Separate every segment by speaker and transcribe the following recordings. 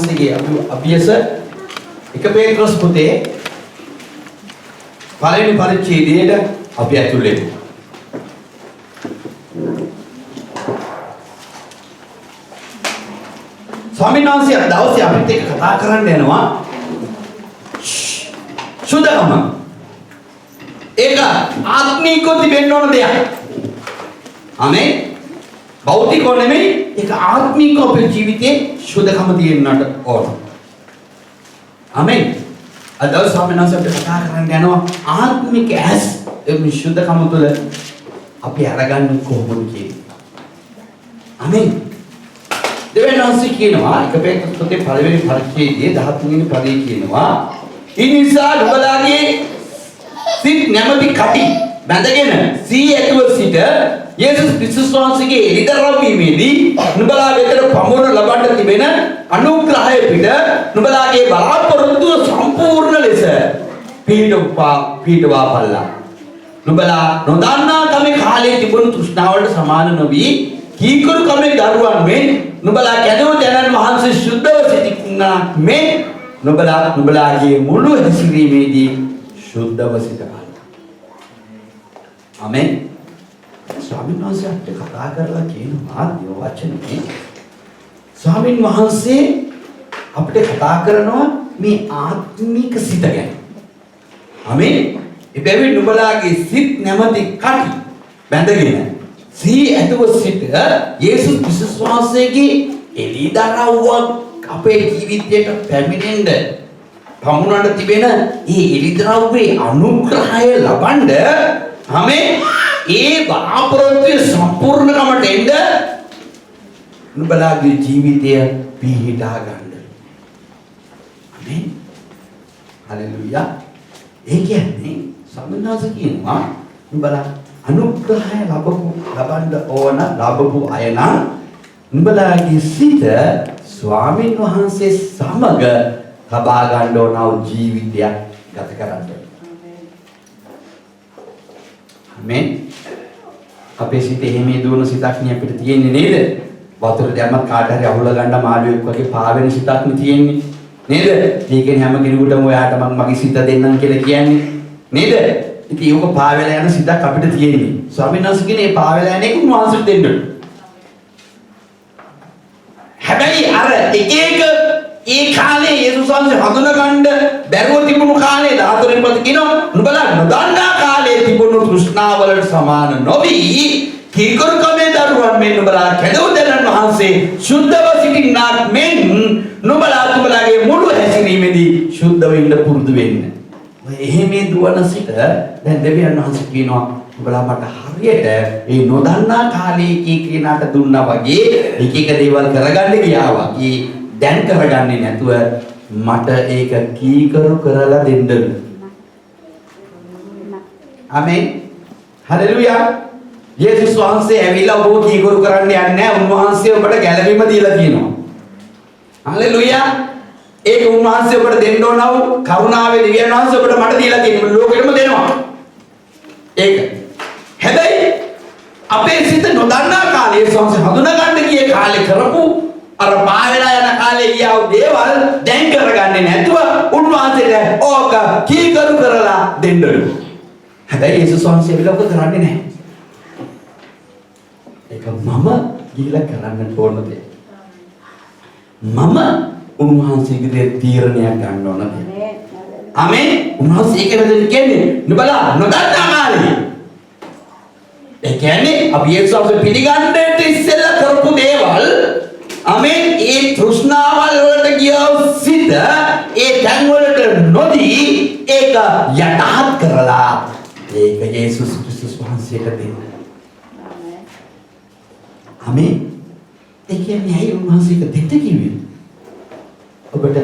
Speaker 1: වහන්සේගේ අභියස එක පේත්‍රස් පුතේ පළවෙනි පරිච්ඡේදයට අපි ඇතුල් වෙමු. ස්වාමීන් වහන්සේ අද දවසේ අපිත් එක්ක කතා කරන්න යනවා සුදකම. ඒක ආත්මිකව තිබෙන්න ඕන දෙයක්. ආමේන්. භෞතිකව නෙමෙයි, ඒක ආත්මිකව අපේ ජීවිතේ සුදකම තියෙන්නට ඕන. ආමේන්. අද දවසේ ස්වාමීන් වහන්සේ අපිට කතා කරන්න යනවා ආත්මික ඇස් මේ සුදකම තුළ අපි අරගන්නේ කොහොමද කියන්නේ. ආමේන්. දෙවියන් වහන්සේ කියනවා එක පේත්‍රස් පොතේ පළවෙනි පරිච්ඡේදයේ 13 වෙනි පදයේ කියනවා ඉනිසා නුඹලාගේ සිත් නැමැති කටි බැඳගෙන සී ඇතුව සිට යේසුස් ක්‍රිස්තුස් වහන්සේගේ එළිදරව් වීමේදී නුඹලා වෙතට පමුණු ලබන්න තිබෙන අනුග්‍රහය පිට නුඹලාගේ බලාපොරොත්තුව සම්පූර්ණ ලෙස පීඩවා පල්ලා. නුඹලා නොදන්නා කමේ කාලයේ තිබුණු තෘෂ්ණාවලට සමාන නොවි කීකරු කමේ දරුවන් මෙන් නුඹලා කැදව දැනන් වහන්සේ සුද්ධව සිටින්නා මේ නුඹලාගේ මුළු හැසිරීමේදී සුද්ධව සිටපන්. ආමෙන්. ස්වාමීන් වහන්සේ අපිට කතා කරලා කියනවා දේව වචනේ ස්වාමීන් වහන්සේ අපිට කතා කරනවා මේ ආත්මික සිත ගැන. ආමෙන්. එබැවින් නුඹලාගේ සිත් නැමැති කටි බැඳගෙන සී ඇතුව සිට යේසුස් ක්‍රිස්තුස් වහන්සේගේ එළිදරව්වක් අපේ ජීවිතයට පැමිණෙන්න පමුණන්න තිබෙන ඒ එළිදරව්වේ අනුග්‍රහය ලබන්න ආමේන්. ඒ බලාපොරොත්තුව සම්පූර්ණකමට එන්න නුඹලාගේ ජීවිතය පිහිටා ගන්න. ආමේන්. හලෙලූයා. ඒ කියන්නේ සම්මානස කියනවා නුඹලා අනුග්‍රහය ලබන්න ඕන ලැබපු අය නම් නුඹලාගේ සිත ස්වාමීන් වහන්සේ සමග තබා ගන්න ඕන ජීවිතයක් ගත කරන්න. ආමේන්. අපේ සිතේ එහෙම දුවන සිතක් නේ අපිට තියෙන්නේ නේද? වතුර දැම්මත් කාට හරි අහුල ගන්න මාළුවෙක් වගේ පාවෙන සිතක් නේ තියෙන්නේ නේද? ඒකෙන් හැම කෙනෙකුටම ඔයාට මම මගේ සිත දෙන්නම් කියලා කියන්නේ නේද? ඉතින් ඒක පාවෙලා යන සිතක් අපිට තියෙන්නේ. ස්වාමීන් වහන්සේ කියන්නේ මේ පාවෙලා යන එක උන්වහන්සේට දෙන්න. හැබැයි අර එක ඒ කාලේ යේසුස් වහන්සේ හඳුනගන්න බැරුව තිබුණු කාලේ 14 පද කියනවා නුඹලා නොදන්නා කාලේ තිබුණු තෘෂ්ණාවලට සමාන නොවි කීකරුකමේ දරුවන් මෙන් නුඹලා කැදව දෙනන් වහන්සේ සුද්ධව සිටින්නාක් මෙන් නුඹලාගේ මුළු හැසිරීමේදී සුද්ධව ඉන්න පුරුදු වෙන්න. ඔය එහෙමේ දුවන සිට දැන් දෙවියන් වහන්සේ කියනවා ඔබලා මට හරියට මේ නොදන්නා කාලේ කී කෙනාට දුන්නා වගේ එක එක දේවල් කරගන්න ගියා වගේ දැන් කරගන්නේ නැතුව මට ඒක කීකරු කරලා දෙන්න. ආමේන්. හලෙලූයා. යේසුස් වහන්සේ ඇවිල්ලා ඔබව කීකරු කරන්න යන්නේ නැහැ. උන්වහන්සේ ඔබට ගැළවීම දීලා තියෙනවා. හලෙලූයා. ඒක උන්වහන්සේ ඔබට දෙන්න ඕන වූ කරුණාවේ දෙවියන් වහන්සේ ඔබට මට දීලා තියෙනවා. ලෝකෙටම දෙනවා. ඒක. හැබැයි අපේ සිත නොදන්නා කාලේ සංස හඳුනා ගන්න ගියේ කාලේ කරපු අර පාවෙලා යන කාලේ ගියව දේවල් දැන් කරගන්නේ නැතුව උන්වහන්සේට ඕක කීකරු කරලා දෙන්නලු. හැබැයි යේසුස් වහන්සේ විලෝක කරන්නේ නැහැ. ඒක මම ගිහිලා කරන්න ඕන දෙයක්. මම උන්වහන්සේගේ තීරණයක් ගන්න ඕන දෙයක්. ආමේන්. උන්වහන්සේ ඒක නේද කියන්නේ නුඹලා නොදන්නා කාලේ. ඒ කියන්නේ අපි යේසුස් වහන්සේ පිළිගන්නට ඉස්සෙල්ලා කරපු දේවල් ආමේන්. ඒ තෘෂ්ණාවල් වලට ගියව සිත ඒ තැන් වලට නොදී ඒක යටහත් කරලා ඒක යේසුස් ක්‍රිස්තුස් වහන්සේට දෙන්න. ආමේන්. ඒ කියන්නේ ඇයි උන්වහන්සේට දෙන්න කිව්වේ? ඔබට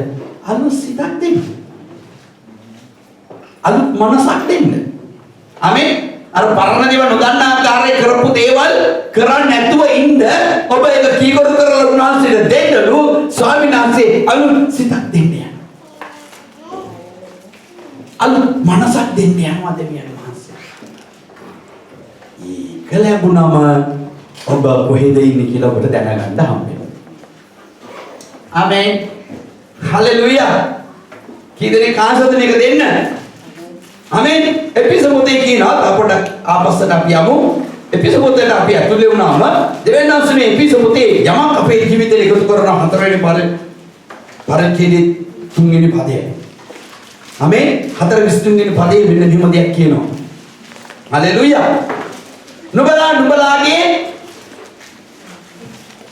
Speaker 1: අලුත් සිතක් දෙන්න. අලුත් මනසක් දෙන්න. ආමේන්. අර පරණ දේවල් නොදන්නා ආකාරයේ කරපු දේවල් කරන්නේ නැතුව ඉන්න ඔබ ඒක කීකරු කරලා උන්වහන්සේට දෙන්නලු ස්වාමීන් වහන්සේ අලුත් සිතක් දෙන්න යනවා. අලුත් මනසක් දෙන්න යනවා දෙවියන් වහන්සේ. ඒක ලැබුණම ඔබ කොහෙද ඉන්නේ කියලා ඔබට දැනගන්න හම්බෙනවා. ආමේන්. හලෙලුයා. කීදෙනෙක් ආසද මේක දෙන්න? ආමෙන්. එපිස පොතේ කියනවා අපොඩක් ආපස්සට අපි යමු. එපිස පොතේට අපි ඇතුළේ වුණාම දෙවියන් වහන්සේ මේ එපිස පොතේ යමක් අපේ ජීවිතේ එකතු කරන හතරවෙනි පරිච්ඡේදයේ 3 වෙනි පදය. ආමෙන්. 4:23 වෙනි පදයේ මෙන්න මෙහෙම දෙයක් කියනවා. හලෙලුයා. නුඹලාගේ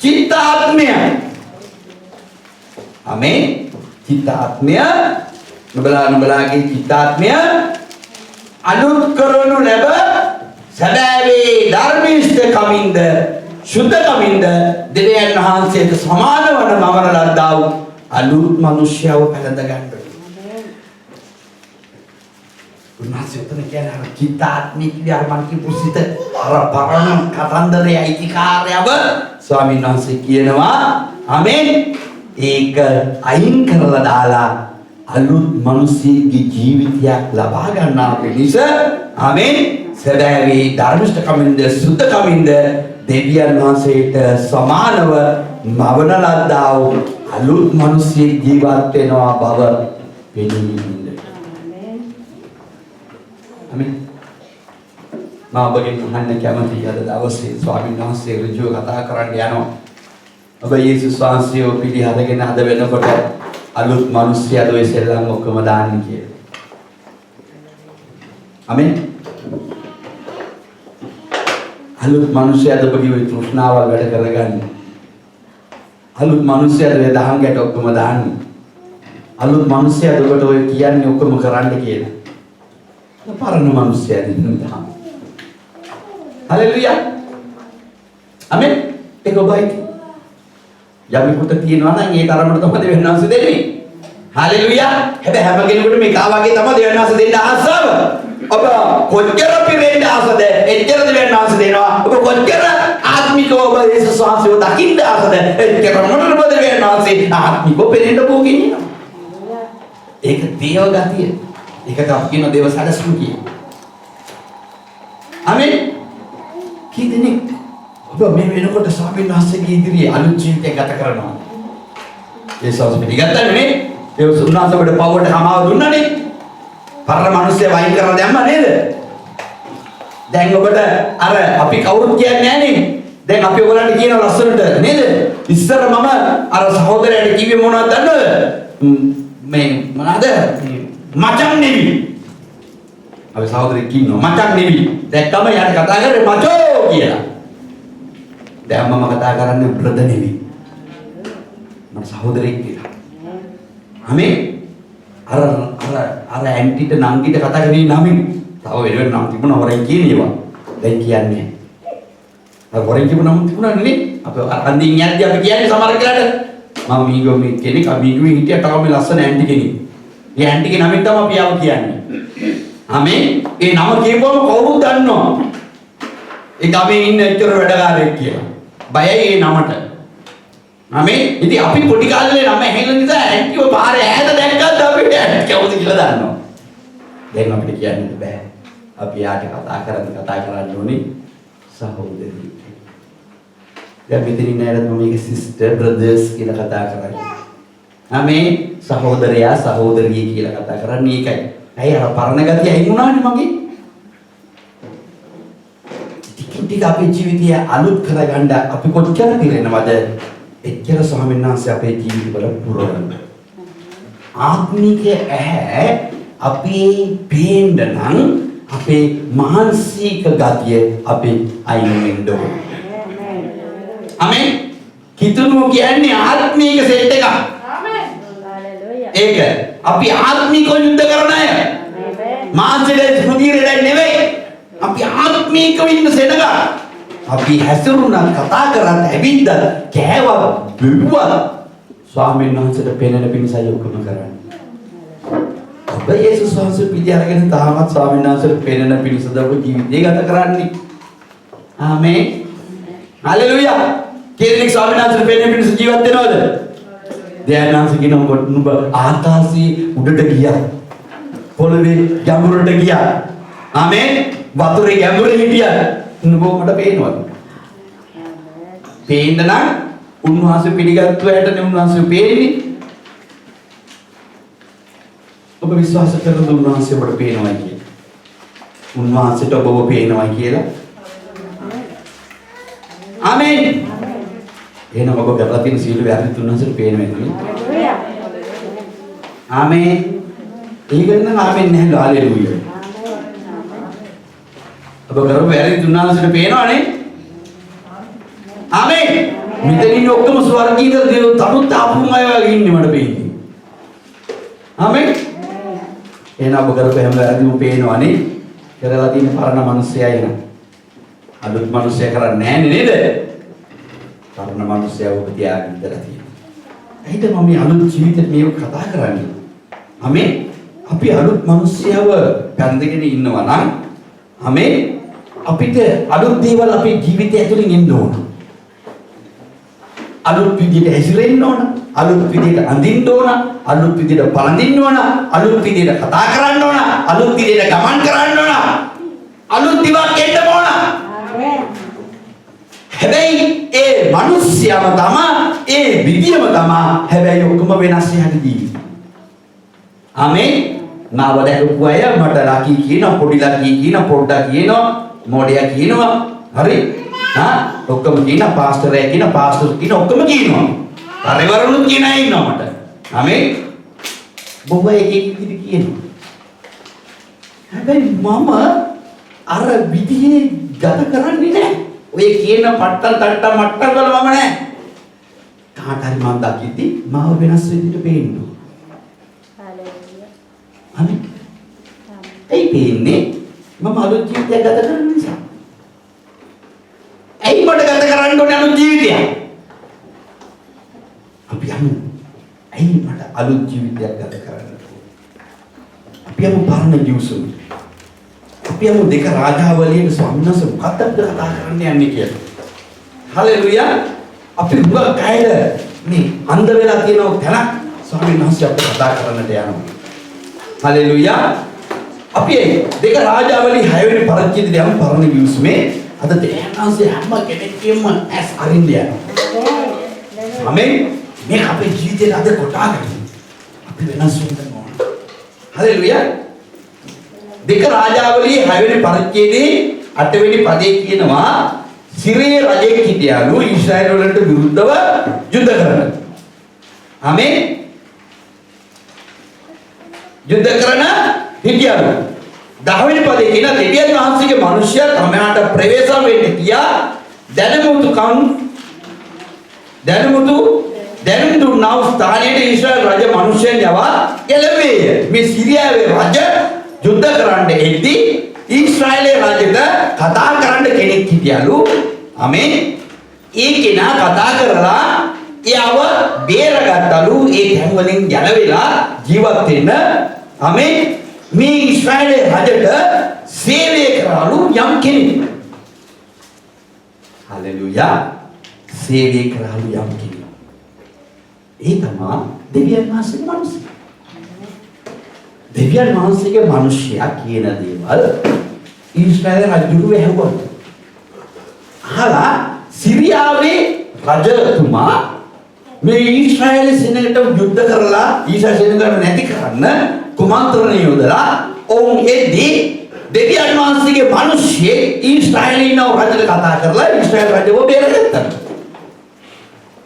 Speaker 1: චිත්තාත්මය. ආමෙන්. චිත්තාත්මය නුඹලාගේ චිත්තාත්මය අනුත් කරනු ලැබ සදාවේ ධර්මිෂ්ඨ කමින්ද සුද්ධ කමින්ද දෙවියන් වහන්සේට සමාන වන මවන ලද්දා වූ අලුත් මිනිස්යව පැලඳ ගන්න. උන්වහන්සේ උතන කියන්නේ අර චිත්තාත්මික විහාරමන්ති පුසිත අර පරණ කතන්දරයේ අයිතිකාරයව ස්වාමීන් වහන්සේ කියනවා ආමෙන්. ඒක අයින් කරලා දාලා අලුත් මිනිස්සෙගේ ජීවිතයක් ලබා ගන්නා පිණිස ආමෙන්. සදාවේ ධර්මිෂ්ඨ කමින්ද සුද්ධ කමින්ද දෙවියන් වහන්සේට සමානව මවන ලද්දා වූ අලුත් මිනිස්සෙක් ජීවත් වෙනවා බව පෙනීමයි. ආමෙන්. මා ඔබගෙන් අහන්න කැමතියි අද දවසේ ස්වාමීන් වහන්සේ ඍජුව කතා කරන්න යනවා. ඔබ යේසුස් වහන්සේව පිළිහදගෙන හද වෙනකොට අලුත් මිනිස්සුයද ඔය සෙල්ලම් ඔක්කොම දාන්නේ කියලා. ආමෙන්. අලුත් මිනිස්සුයද ඔබගේ ওই තෘෂ්ණාවල් වැඩ කරගන්න. අලුත් මිනිස්සුයද ඔය දහම් ගැට ඔක්කොම දාන්නේ. අලුත් මිනිස්සුයද ඔබට ඔය කියන්නේ ඔක්කොම කරන්න කියලා. පරණ මිනිස්සුයද ඉන්නවා. හලෙලුයා. ආමෙන්. ඒක ඔබයි. යමිකුට තියෙනවා නම් ඒ තරමට තමයි දෙවියන් වහන්සේ දෙන්නේ. හලෙලුයා. හැබැයි හැම කෙනෙකුට මේක ආවගේ තමයි දෙවියන් වහන්සේ දෙන්න ආසාව. ඔබ කොච්චර පිරෙන්න ආසද? එච්චර දෙවියන් වහන්සේ දෙනවා. ඔබ කොච්චර ආත්මිකව ඔබ යේසුස් වහන්සේව දකින්න ආසද? එච්චරම ඔබ දෙවියන් වහන්සේ ආත්මිකව පෙරෙන්න පොකින් ඉන්නවා. ඒක දේව ගතිය. ඒකට අපි කියන දේව සැලසුම් කිය. ආමෙන්. කීදෙනෙක් ඔබ මේ වෙනකොට ස්වාමීන් වහන්සේගේ ඉදිරියේ අලුත් ජීවිතයක් ගත කරනවා. ඒ සෝස් පිළිගත්තා නේ? ඒ උන්වහන්සේ ඔබට පවුවට හමාව දුන්නානේ. පරණ මිනිස්සු වයින් කරලා දැම්මා නේද? දැන් ඔබට අර අපි කවුරුත් කියන්නේ නැහනේ. දැන් අපි ඔයගලන්ට කියන ලස්සනට නේද? ඉස්සර මම අර සහෝදරයාට කිව්වේ මොනවද දන්නවද? මේ මොනවාද? මචං නෙවි. අපි සහෝදරයෙක් ඉන්නවා මචං නෙවි. දැක්කම යාට කතා කරේ මචෝ කියලා. දැන් මම කතා කරන්නේ බ්‍රදර් නෙවි. මම සහෝදරයෙක් කියලා. ආමෙන්. අර ඇන්ටිට නංගිට කතා කරේ නමින්. තව වෙන නම් තිබුණා වරෙන් කියනවා. දැන් කියන්නේ. අර වරෙන් තිබුණා නම් තිබුණා නේ. අපි අන්දින් යද්දි අපි කියන්නේ සමහර කෙනාට මම මීගෝ මේ කෙනෙක් අමීගුවේ හිටියා තාම මේ ලස්සන ඇන්ටි කෙනෙක්. ඒ ඇන්ටිගේ නමින් තමයි අපි ආව කියන්නේ. ආමෙන්. ඒ නම කියපුවම කවුරුත් දන්නවා. ඒ ගමේ ඉන්න එච්චර වැඩකාරයෙක් කියලා. බයයි ඒ නමට. ආමෙන්. ඉතින් අපි පොඩි කාලේ නම ඇහෙන නිසා ඇන්ටිව පාරේ ඈත දැක්කත් අපි ඇන්ටි කවුද කියලා දන්නවා. දැන් අපිට කියන්න බෑ. අපි යාට කතා කරන්න ඕනේ සහෝදරී. දැන් මෙතන ඉන්න අයත් මම මේක සිස්ටර් බ්‍රදර්ස් කියලා කතා කරන්නේ. ආමෙන්. සහෝදරයා සහෝදරිය කියලා කතා කරන්නේ ඒකයි. ඇයි අර පරණ ගතිය අයින් වුණානේ මගේ? ටික අපේ ජීවිතය අලුත් කරගන්න අපි කොච්චර පිරෙනවද? එච්චර ස්වාමීන් වහන්සේ අපේ ජීවිතවල පුරවන්න. ආත්මික ඇහැ අපේ පේන්න නම් අපේ මානසික ගතිය අපේ අයින් වෙන්න ඕනේ. ආමෙන්. කිතුණු කියන්නේ ආත්මික සෙට් එකක්. ආමෙන්. හalleluya. ඒක අපි ආත්මික යුද්ධ කරන අය. මානසික හෘදීරේ නෙවෙයි. අපි ආත්මිකව ඉන්න සෙනග. අපි හැසිරුණා කතා කරත් ඇවිද්ද කෑවා බිව්වා ස්වාමීන් වහන්සේට පෙනෙන පිණිසයි ඔක්කොම කරන්නේ. ඔබ යේසුස් වහන්සේ පිළි අරගෙන තාමත් ස්වාමීන් වහන්සේට පෙනෙන පිණිසද ඔබ ජීවිතය ගත කරන්නේ. ආමෙන්. හalleluya. කෙනෙක් ස්වාමීන් වහන්සේට පෙනෙන පිණිස ජීවත් වෙනවද? දෙයන්නාන්සේ කියනවා නුඹ ආකාශයේ උඩට ගියා. පොළවේ ගැඹුරට ගියා. ආමෙන්. වතුරේ ගැඹුරේ හිටියා. නුඹ මට පේනවද? පේන්න නම් උන්වහන්සේ පිළිගත්තු ඇටනේ උන්වහන්සේ පේන්නේ. ඔබ විශ්වාස කරන උන්වහන්සේ ඔබට පේනවා කියලා. උන්වහන්සේට ඔබව පේනවා කියලා. ආමේන්. එහෙනම් ඔබ කරලා තියෙන සීල වැරදි උන්වහන්සේට පේනවා නේ. ආමේන්. ඒකෙන් නම් ආමේන් නැහැ හාලෙලූයා. ඔබ කරපු වැරදි උන්වහන්සේට පේනවනේ. ආමේන්. මෙතනින් ඔක්කොම ස්වර්ගීය දේව තනුත් ආපුම අය වගේ ඉන්නේ මට පේන්නේ. ආමේන්. එහෙනම් ඔබ කරපු හැම වැරදිම පේනවනේ. කරලා තියෙන පරණ මිනිස්සයා එන. අලුත් මිනිස්සයා කරන්නේ නැහැ නේද? පරණ මිනිස්සයා ඔබ තියාගෙන ඉඳලා තියෙනවා. ඇයිද මම මේ අලුත් ජීවිතේ මේක කතා කරන්නේ? ආමේන්. අපි අලුත් මිනිස්සයව පැන්දගෙන ඉන්නවා නම් ආමේන්. අපිට අලුත් දේවල් අපේ ජීවිතය ඇතුලෙන් එන්න ඕන. අලුත් විදිහට හැසිරෙන්න ඕන. අලුත් විදිහට අඳින්න ඕන. අලුත් විදිහට පළඳින්න ඕන. අලුත් විදිහට කතා කරන්න ඕන. අලුත් විදිහට ගමන් කරන්න ඕන. අලුත් දිවක් එන්න ඕන. හැබැයි ඒ මිනිස්යාම තමයි ඒ විදියම තමයි හැබැයි ඔක්කොම වෙනස් යන්නේ. ආමේන්. මාව දැකපු අය මට ලකී කියන පොඩි ලකී කියන පොඩ්ඩක් කියනවා මොඩියා කියනවා හරි ඔක්කොම කියන පාස්ටර්යා කියන පාස්ටර් කියන ඔක්කොම කියනවා පරිවරුණු කියන අය ඉන්නවා මට ආමේන් බොහෝ එක විදිහට කියනවා හැබැයි මම අර විදිහේ ගත කරන්නේ නැහැ ඔය කියන පට්ටල් තට්ටා මට්ටල් වල මම නැහැ කාට හරි මම දකිද්දි මාව වෙනස් විදිහට පේනවා ආමේන් ඒ පේන්නේ මම අලුත් ජීවිතයක් ගත කරන නිසා. ඇයි මට ගත කරන්න ඕනේ අලුත් ජීවිතයක්? අපි යමු. ඇයි මට අලුත් ජීවිතයක් ගත කරන්න ඕනේ? අපි යමු පරණ ජීවිතෙ. අපි යමු දෙක රාජාවලියේ ස්වාමීන් වහන්සේ මොකක්ද කතා කරන්න යන්නේ කියලා. හලෙලුයා. අපි මුග කයල මේ අන්ධ වෙලා තියෙන තැනක් ස්වාමීන් වහන්සේ අපිට කතා කරන්නට යනවා. හලෙලුයා. අපි දෙක රාජාවලි 6 වෙනි පරිච්ඡේදයේ යම් පරණ විශ්මේ අද දේහනාසේ හැම කෙනෙක්ගේම ඇස් අරින්න යනවා. ආමේන්. මේ අපේ ජීවිතේ අද කොටාගෙන අපි වෙනස් වෙන්න ඕන. හලෙලුයා. දෙක රාජාවලි 6 වෙනි පරිච්ඡේදයේ 8 වෙනි පදේ කියනවා සිරිය රජෙක් හිටියලු ඊශ්‍රායල් වලට විරුද්ධව යුද්ධ කරන්න. ආමේන්. යුද්ධ කරන හිටියලු 10 වෙනි පදේ කියන දෙවියන් වහන්සේගේ මිනිසයා තමයාට ප්‍රවේශ වෙන්න කියා දැනුම් දුන්නා ස්ථානයේ ඊශ්‍රායල් රජ මිනිසයන් යවා එළවේය මේ සිරියාවේ රජ යුද්ධ කරන්න එද්දී ඊශ්‍රායලයේ රජට කතා කරන්න කෙනෙක් හිටියලු ආමේන් ඒ කෙනා කතා කරලා එයාව බේරගත්තලු ඒ තැන් වලින් ගැලවිලා ජීවත් වෙන්න ආමේන් මේ ඊශ්‍රායලයේ රජට සේවය කරාලු යම් කෙනෙක්. හලෙලූයා. සේවය කරාලු යම් කෙනෙක්. ඒ තමයි දෙවියන් වහන්සේගේ මිනිස්සු. දෙවියන් වහන්සේගේ මිනිසයා කියන දේවල් ඊශ්‍රායල රජුට ඇහුවා. අහලා සිරියාවේ රජතුමා මේ ඊශ්‍රායල සෙනගට යුද්ධ කරලා ඊශ්‍රායල සෙනගට නැති කරන්න කුමන්ත්‍රණය යොදලා ඔවුන් එද්දී දෙවියන් වහන්සේගේ මිනිස්සේ ඊශ්‍රායලීනව රජට කතා කරලා ඊශ්‍රායල් රජව බේරගත්තා.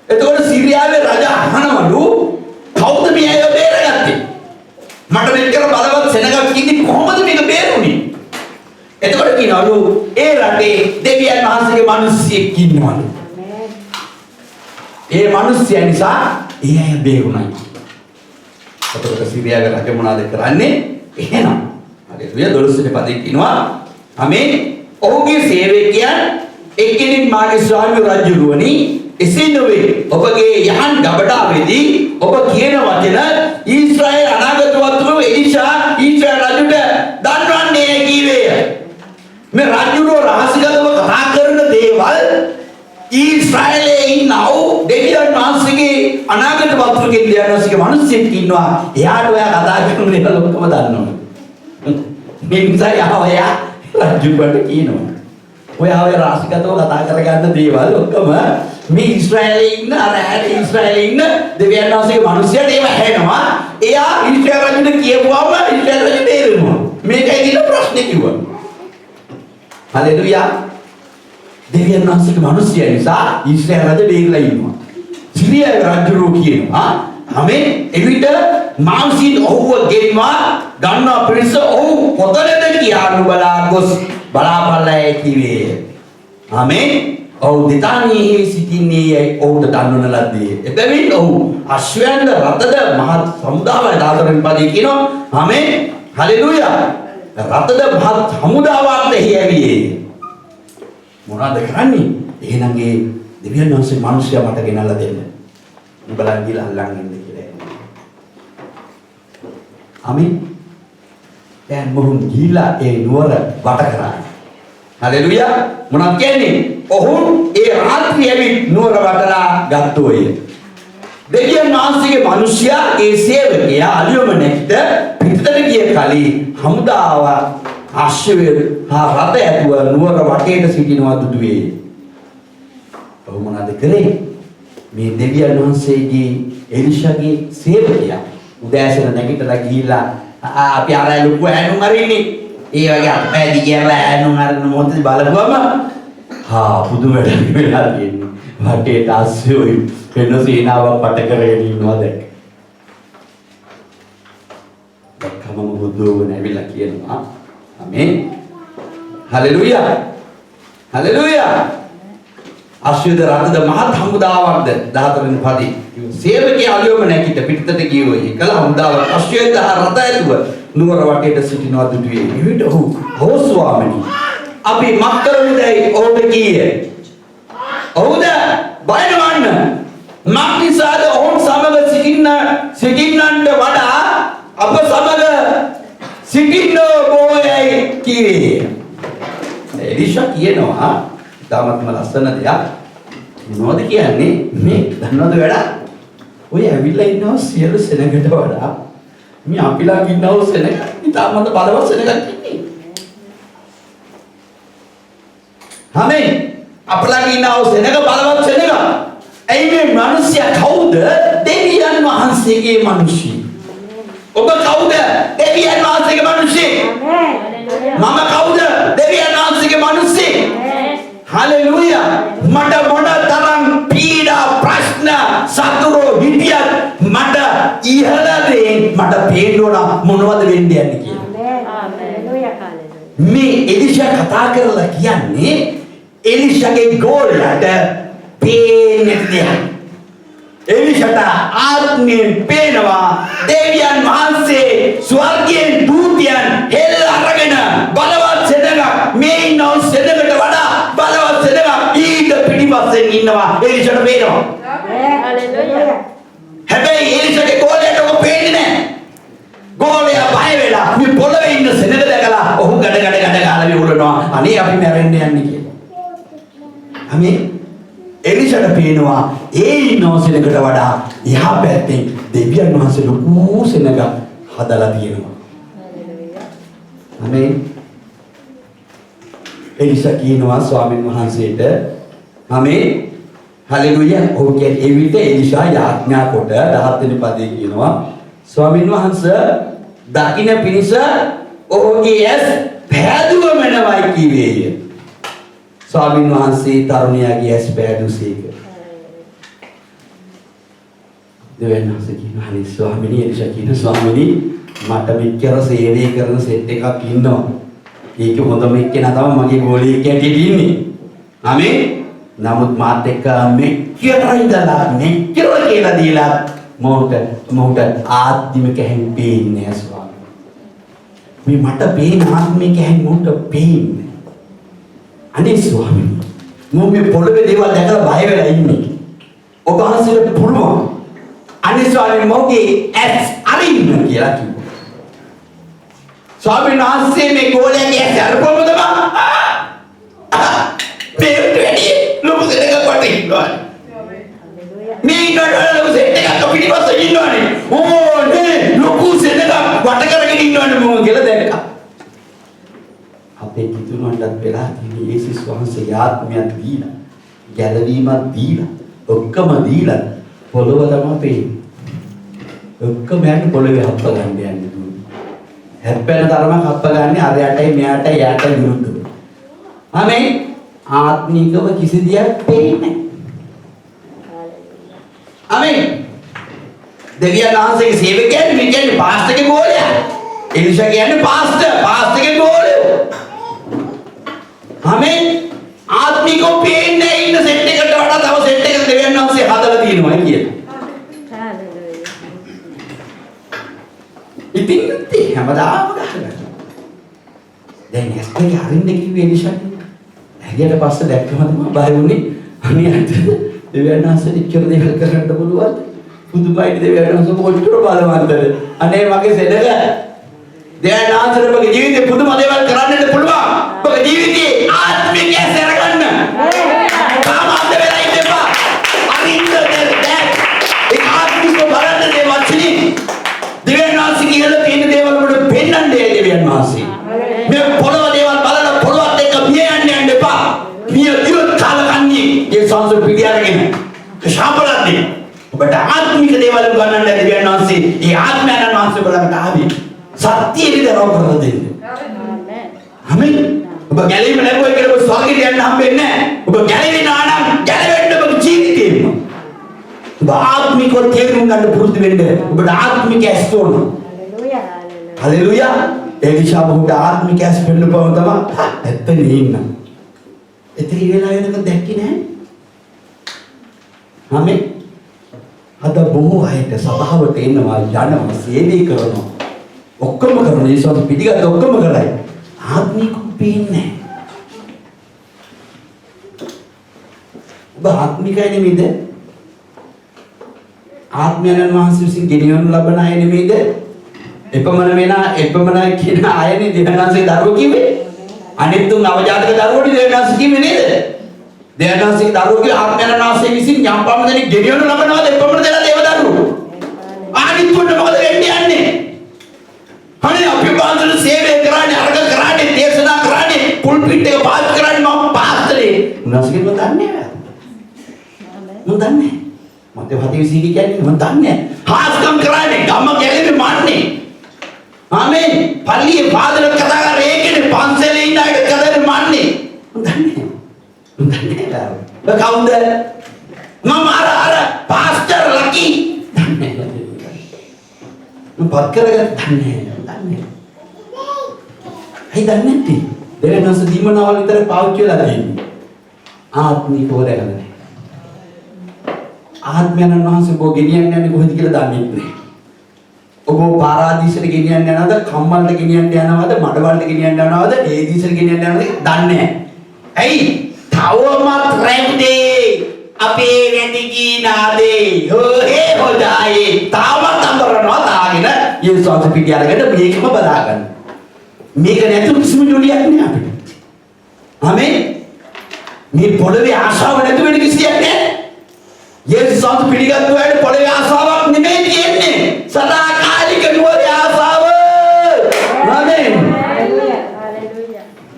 Speaker 1: එතකොට සිරියාවේ රජ අහනවලු කවුද මේ අය බේරගත්තේ? මට මෙච්චර බලවත් සෙනගක් ඉඳි කොහොමද මේක බේරුනේ? එතකොට කියනවලු ඒ රටේ දෙවියන් වහන්සේගේ මිනිස්සෙක් ඉන්නවලු. ඒ මිනිස්සයා නිසා ඒ අය බේරුණා. එතකොට සිරියාවේ රජ මොනවද කරන්නේ? එහෙනම් හරියට 12 වෙනි පදේ කියනවා ආමේන් ඔහුගේ සේවකයන් එක්කෙනෙක් මාගේ ස්වාමී රජුරුවනි එසේ නොවේ ඔබගේ යහන් ගබඩාවේදී ඔබ කියන වචන ඊශ්‍රායල් අනාගත වතුරු එලිෂා ඊශ්‍රායල් රජුට දන්වන්නේ කීවේය මේ රජුරෝ රහසිගතව කතා කරන දේවල් ඊශ්‍රායලයේ ඉන්නව දෙවියන් වහන්සේගේ අනාගත වතුරුගේ දෙවියන් වහන්සේගේ මිනිස්සෙක් ඉන්නවා එයාට ඔයා කතා කරන දේවල් ඔක්කොම දන්නවා මේ නිසා යාවයා රජුට කියනවා ඔයා ඔය රහසිගතව කතා කරගන්න දේවල් ඔක්කොම මේ ඊශ්‍රායලයේ ඉන්න අර ඊශ්‍රායලයේ ඉන්න දෙවියන් වහන්සේගේ මිනිස්සුන්ට ඒව ඇහෙනවා එයා ඊශ්‍රායල් රජුට කියපුවාම ඊශ්‍රායල් රජු බේරෙනවා. මේකයි දින ප්‍රශ්නේ කිව්වා. හලෙලුයා. දෙවියන් වහන්සේගේ මිනිස්සයා නිසා ඊශ්‍රායල් රජු බේරලා ඉන්නවා. සිරියා රජු කියනවා. ආමෙන්. එවිට මාංශීන් ඔහුව ගෙන්වා ගන්නවා පිරිස ඔහු කොතනද කියලා බලා ගොස් බලාපල්ලා කිව්වේ. ආමෙන්. ඔහු දිතානී සිටින්නේ ඔහුට දන්වන ලද්දේ. එබැවින් ඔහු අශ්වයන්ද රතද මහත් සමුදාවයි 14 පදේ කියනවා. ආමෙන්. හලෙලුයා. රතද මහත් සමුදාවක් එහි ඇවියේ. මොනවද කරන්නේ? එහෙනම් ඒ දෙවියන් වහන්සේ මිනිස්සයා මට ගෙනල්ලා දෙන්න. උඹලා ගිහලා අල්ලන් ඉන්න කියලා. ආමෙන්. දැන් මොහොන් ගිහලා ඒ නුවර වට කරා. හලෙලුයා. මොනවද කියන්නේ? ඔහු ඒ රාත්‍රියේ ඇවිත් නුවර වටලා ගත්තෝය. දෙවියන් වහන්සේගේ මිනිසයා ඒ සේවකයා අලියොම නැගිට පිටතට ගිය කලී හමුදාව අශ්වය හා රථ ඇතුව නුවර වටේට සිටිනවා දුටුවේ. ඔහු මොනවද කළේ? මේ දෙවියන් වහන්සේගේ එලිෂාගේ සේවකයා උදෑසන නැගිටලා ගිහිල්ලා අපි අර ලොකු ඈනුම් අරින්නේ. ඒ වගේ අපෑදි කියලා ඈනුම් අරන මොහොතේ බලපුවම පුදුම වැඩක් වෙලා තියෙන්නේ. වටේට අස්සෝයි වෙන සීනාවක් පට කරගෙන ඉන්නවා දැක්ක. දැක්කම බුදුන් ඇවිල්ලා කියනවා. ආමෙන්. හලෙලුයා. හලෙලුයා. අශ්වද රථද මහත් හමුදාවක්ද 14 වෙනි පදේ. සේවකයා අලියොම නැගිට පිටතට ගියෝ. එකල හමුදාව අශ්වද රථ ඇතුව නුවර වටේට සිටිනවා දුටුවේ. එවිට ඔහු ස්වාමීනි අපි මක්කරුදයි ඔහුට කීයේ. ඔහුද බය නොවන්න. මක්නිසාද ඔවුන් සමග සිටින්නන්ට වඩා අප සමග සිටින්න ඕයයි කීවේ. එලිෂා කියනවා තාමත්ම ලස්සන දෙයක්. මොනවද කියන්නේ? මේ දන්නවද වැඩ? ඔය ඇවිල්ලා ඉන්නවා සියලු සෙනගට වඩා මේ අපිලා ඉන්නව සෙනග තාමත් බලවත් සෙනගක් ඉන්නේ. ආමෙන්. අපලා ඉන්නව සෙනග බලවත් සෙනග. ඇයි මේ මිනිස්සයා කවුද? දෙවියන් වහන්සේගේ මිනිස්සු. ඔබ කවුද? දෙවියන් වහන්සේගේ මිනිස්සු. මම කවුද? දෙවියන් වහන්සේගේ මිනිස්සු. හලෙලුයා. මට මොන තරම් පීඩා ප්‍රශ්න සතුරු හිටියත් මට ඉහළදී මට පේන්න මොනවද වෙන්නේ යන්නේ කියලා. මේ එලිෂා කතා කරලා කියන්නේ එලිෂාගේ ගෝලයට පේන්නේ නැහැ. එලිෂාට ආත්මයෙන් පේනවා දෙවියන් වහන්සේ ස්වර්ගයෙන් දූතයන් හෙළ අරගෙන බලවත් සෙනඟ මේ ඉන්න සෙනඟට වඩා බලවත් සෙනඟ ඊට පිටිපස්සෙන් ඉන්නවා. එලිෂාට පේනවා. හලෙලුයා. හැබැයි එලිෂාගේ ගෝලයට ඔක පේන්නේ නැහැ. ගෝලයා බය වෙලා මේ පොළවේ ඉන්න සෙනඟ දැකලා ඔහු ගඩ ගාලා විවුරනවා. අනේ අපි මැරෙන්න යන්නේ කියලා. ආමෙන්. එලිෂාට පේනවා ඒ ඉන්න සෙනඟට වඩා එහා පැත්තේ දෙවියන් වහන්සේ ලොකු සෙනඟක් හදලා තියෙනවා. ආමෙන්. එලිෂා කියනවා ස්වාමීන් වහන්සේට ආමෙන්. හලෙලුයා. ඔහු කියන්නේ එවිට එලිෂා යාඥා කොට 17 වෙනි පදේ කියනවා ස්වාමීන් වහන්සේ දකින්න පිණිස ඔහුගේ ඇස් පෑදුවම නවයි කිවේය. ස්වාමීන් වහන්සේ තරුණයාගේ ඇස් පෑදුසේක. දෙවියන් වහන්සේ කියනවා හරි ස්වාමීනි. එලිෂා කියනවා ස්වාමීනි මට මෙච්චර සේවය කරන සෙට් එකක් ඉන්නවා. ඒක හොඳම එක්කෙනා තමයි මගේ ගෝලියෙක් ඇටියට ඉන්නේ. ආමෙන්. නමුත් මාත් එක්ක මෙච්චර ඉඳලා මෙච්චර කියලා දීලා මොහොත ආත්මික හැං පේන්නේ නැහැ ස්වාමීනි. මේ මට පේන ආත්මික හැං මොහොත පේන්නේ. අනේ ස්වාමීනි මම මේ පොළවේ දේවල් දැකලා බය වෙලා ඉන්නේ. ඔබ වහන්සේට පුළුවන් අනේ ස්වාමීනි මොකේ ඇස් අරින්න කියලා කිව්වා. ස්වාමීන් වහන්සේ මේ ගෝලයාගේ ඇස් අරපුවම තමයි මේ වැඩි ලොකු දෙයක් වට ඉන්නවා. මේ ඉන්නවනේ ලොකු සෙට් එකක් පිටිපස්සේ ඉන්නවනේ. ඕනේ ලොකු සෙට් එකක් වට කරගෙන ඉන්නවනේ මම කියලා දැක්කා. අපේ කිතුණුවන්ටත් වෙලා තියෙන යේසුස් වහන්සේ ආත්මයක් දීලා, ගැලවීමක් දීලා, ඔක්කොම දීලා පොළොව තමයි පේන්නේ. ඔක්කොම යන්නේ පොළවේ හප්ප ගන්න යන්නේ දුන්නේ. හැප්පෙන තරමක් හප්ප ගන්න අරයටයි මෙයාටයි යාටයි විරුද්ධව. ආමෙන්. ආත්මිකව කිසි දෙයක් පේන්නේ නැහැ. ආමෙන්. දෙවියන් වහන්සේගේ සේවකයන් මේ කියන්නේ පාස්ටර්ගේ ගෝලයා. එලිෂා කියන්නේ පාස්ටර්ගේ ගෝලයා. ආමෙන්. ආත්මිකව පේන්නේ ඉන්න සෙට් එකට වඩා තව සෙට් එකක දෙවියන් වහන්සේ හදලා තියෙනවා කියලා. ඉතින් හැමදාම ගහනවා. දැන් ඇස්තේ හරින්න කිව්වේ එලිෂා. ඇගියට පස්සේ දැක්කම තමයි බය වුනේ. අනේ අද දෙවියන් වහන්සේ ඉච්චර දේවල් කරන්න පුළුවන්. පුදුමයි දෙවියන් වහන්සේ කොච්චර බලවන්තද. අනේ මගේ සෙනග දෙවියන් වහන්සේ ඔබගේ ජීවිතේ පුදුම දේවල් කරන්නට පුළුවන්. ඔබගේ ජීවිතේ ආත්මිකය සරගන්න. කාමන්ත වෙලා ඉන්න එපා. අනිත් දැන් ඒ ආත්මික බලන්න දේ වචනේ. දෙවියන් වහන්සේ කියලා තියෙන දේවල් වලට පෙන්වන්නේ දෙවියන් වහන්සේ. මේ පොළව දේවල් බලලා පොළවත් එක්ක මිය යන්න එපා. මිය දියුත් කාලකන්නේ ඒ සංසෝ පිටියරගෙන ශාපලන්නේ. ඔබට ආත්මික දේවල් ගන්නන්න දෙවියන් වහන්සේ ඒ ආත්මයන් වහන්සේ බලකට ආවි. සත්‍ය විතරව කරලා දෙන්නේ. ආමෙන්. ඔබ ගැලීම ලැබුවා කියලා ඔබ ස්වර්ගයට යන්න හම්බෙන්නේ නැහැ. ඔබ ගැලවෙනවා නම් ගැලවෙන්න ඔබ ජීවිතේම. ඔබ ආත්මිකව තේරුම් ගන්න පුරුදු වෙන්න. ඔබට ආත්මික ඇස් තෝරන. හලෙලූයා. එලිෂා බොහොම ආත්මික ඇස් පෙන්නපුවම තමයි ඇත්තනේ ඉන්න. එතන වෙලා වෙනකන් දැක්කේ නැහැ. ආමෙන්. අද බොහෝ අයට සභාවට එනවා යනවා සේවය කරනවා. ඔක්කොම කරන ඒසොත් පිටිගත ඔක්කොම කරයි. ආත්මික පේන්නේ නැහැ. ඔබ ආත්මිකයි නෙමෙයිද? ආත්මයන් වහන්සේ විසින් ගෙනියනු ලබන අය නෙමෙයිද? එපමණ කියන අයනේ දෙවියන්වහන්සේ දරුවෝ කිව්වේ. අනිත් තුන් අවජාතක දරුවෝනේ දෙවියන්වහන්සේ කිව්වේ නේද? දෙවියන්වහන්සේගේ දරුවෝ කිව්වේ ආත්මයන් වහන්සේ විසින් යම් පමණ දෙනෙක් ගෙනියනු ලබනවාද එපමණ දෙනා දේව දරුවෝ. අනිත් තුන්ට මොකද වෙන්නේ යන්නේ? අනේ අපි බාන්දර සේවය කරන්නේ අර්ග කරන්නේ දේශනා කරන්නේ පුල්පිට් එක පාත් කරන්නේ මම පාස්තරේ. උන්වහන්සේ මම දන්නේ නැහැ. මම දන්නේ. මට හදිසි සීනි කියන්නේ මම දන්නේ. හාස්කම් කරන්නේ ගම ගැලේ මන්නේ. ආමෙන්. පල්ලියේ පාදල කතා කර ඒකනේ පන්සලේ ඉන්න අයට කතාවේ මන්නේ. මම දන්නේ. මම දන්නේ නැහැ. කවුද? මම අර පාස්ටර් ලකි. මම පත් කරගත්තන්නේ. දන්නේ. ඇයි දන්නේ නැත්තේ? දෙවියන්වහන්ස දීමනාවල් විතර පාවිච්චි වෙලා තියෙන්නේ. ආත්මිකව දැකලා නැහැ. ආත්මයන් වහන්සේ බෝ ගෙනියන්නේ යන්නේ කොහෙද කියලා දන්නේ නැහැ. ඔබ පාරාදීසට ගෙනියන්න යනවද, කම්මල්ට ගෙනියන්න යනවද, මඩවලට ගෙනියන්න යනවද, ඒ දීසට ගෙනියන්න යනවද දන්නේ නැහැ. ඇයි? තවමත් රැව්දේ අපේ වැඩිගී නාදේ හොහේ හොදායේ තාමත් අඳුරනවා තාගෙන යේසුස් වහන්සේ පිටි අරගෙන මේකම බලාගන්න. මේක නැතුව කිසිම ජොලියක් නෑ අපිට. ආමෙන්. මේ පොළවේ ආශාව නැති වෙන කිසියක් නෑ. යේසුස් වහන්සේ පිළිගත්තු අයට පොළවේ ආශාවක් නෙමෙයි තියෙන්නේ. සදාකාලික නුවරේ ආශාව. ආමෙන්.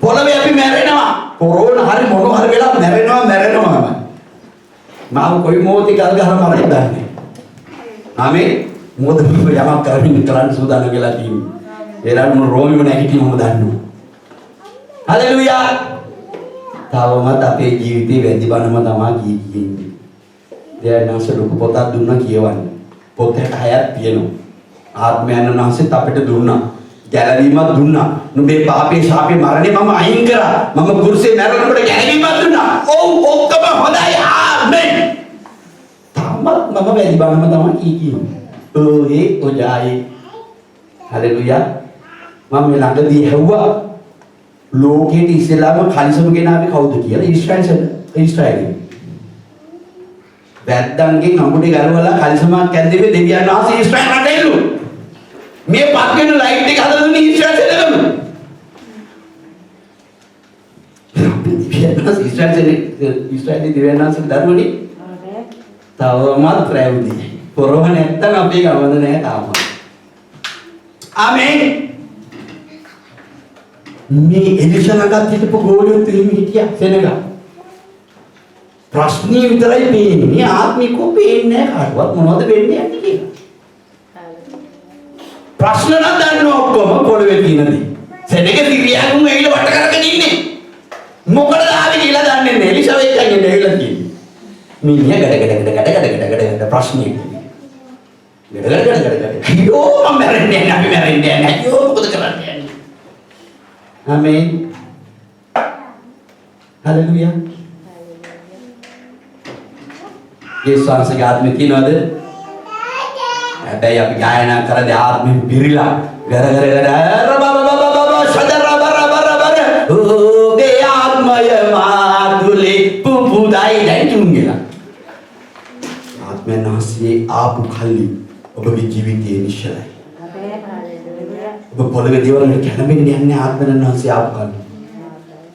Speaker 1: පොළවේ අපි මැරෙනවා. කොරෝනා හරි මොන හරි වෙලා මැරෙනවා. මාව කොයි මොහොතේ ගල් ගහලා මරන්න දන්නේ. ආමෙන්. මොකද මම යමක් කරන්න සූදානම් වෙලා තියෙන්නේ. ඒරන් රෝමියෝ නැගිටින මම දන්නවා. හලෙලූයා. තාවමත් අපේ ජීවිතේ වැඩි බණම තමයි කියන්නේ. දෙයන්වන්සේ ලොකු පොතක් දුන්නා කියවන්න. පොත 6ක් තියෙනවා. ආත්මයන් වහන්සේත් අපිට දුන්නා. ගැලවීමක් දුන්නා. නුඹේ පාපේ ශාපේ මරණය මම අයින් කරා. මම කුරුසේ මැරෙනකොට ගැලවීමක් දුන්නා. ඔව් ඔක්කොම හොඳයි. ආමෙන්. තාමත් මම වැඩි බණම තමයි කියන්නේ. ඔහේ ඔජායේ. හලෙලූයා. මම මේ ළඟදී ඇහුවා ලෝකෙට ඉස්සෙල්ලාම කලිසම ගෙනාවේ කවුද කියලා. ඊශ්‍රායලි. වැද්දන්ගෙන් අඟුඩි ගලවලා කලිසමක් ඇද්දෙන්නේ දෙවියන් වහන්සේ ඊශ්‍රායල් රටේලු. මේ පත් වෙන ලයිට් එක හදලා දුන්නේ ඊශ්‍රායල් දෙලම. ඊශ්‍රායලි දෙවියන් වහන්සේ දරුවනේ. තවමත් රැවුදි. කොරෝනා නැත්තම් අපේ ගමන නෑ තාම. ආමෙන්. මේ එලිෂා ළඟත් හිටපු ගෝලියොත් එහෙම හිටියා සෙනග. ප්‍රශ්නේ විතරයි පේන්නේ. ආත්මිකව පේන්නේ නැහැ කාටවත් මොනවද වෙන්නේ යන්නේ කියලා. ප්‍රශ්න නම් දන්න ඔක්කොම පොළවේ තියෙනදී. සෙනග සිරියාගුන් ඇවිල්ලා වට කරගෙන ඉන්නේ. මොකටද ආවේ කියලා දන්නේ නැහැ. එලිසබෙත් අයියෙන් ඇවිල්ලා තියෙන්නේ. මිනිහා ගඩ ප්‍රශ්නේ. ගඩ. අයියෝ මම මැරෙන්නේ නැහැ. අපි මැරෙන්නේ නැහැ. අයියෝ මොකද කරන්නේ? ආමේන්. හලෙලුයා. යේසුස් වහන්සේගේ ආත්මය තියනවද? හැබැයි අපි ගායනා කරද්දී ආත්මෙ පිරීලා ගර ඔබේ ආත්මය මාතුලේ පුපුදයි දැන් තුන්ගිලා. ආත්මයන් වහන්සේ ආපු කල්ලි ඔබගේ ජීවිතයේ නිශ්චලයි. ඔබ පොළවේ දේවල් වලට කැළඹෙන්නේ යන්නේ ආත්මයන් වහන්සේ ආපු කල්ලි.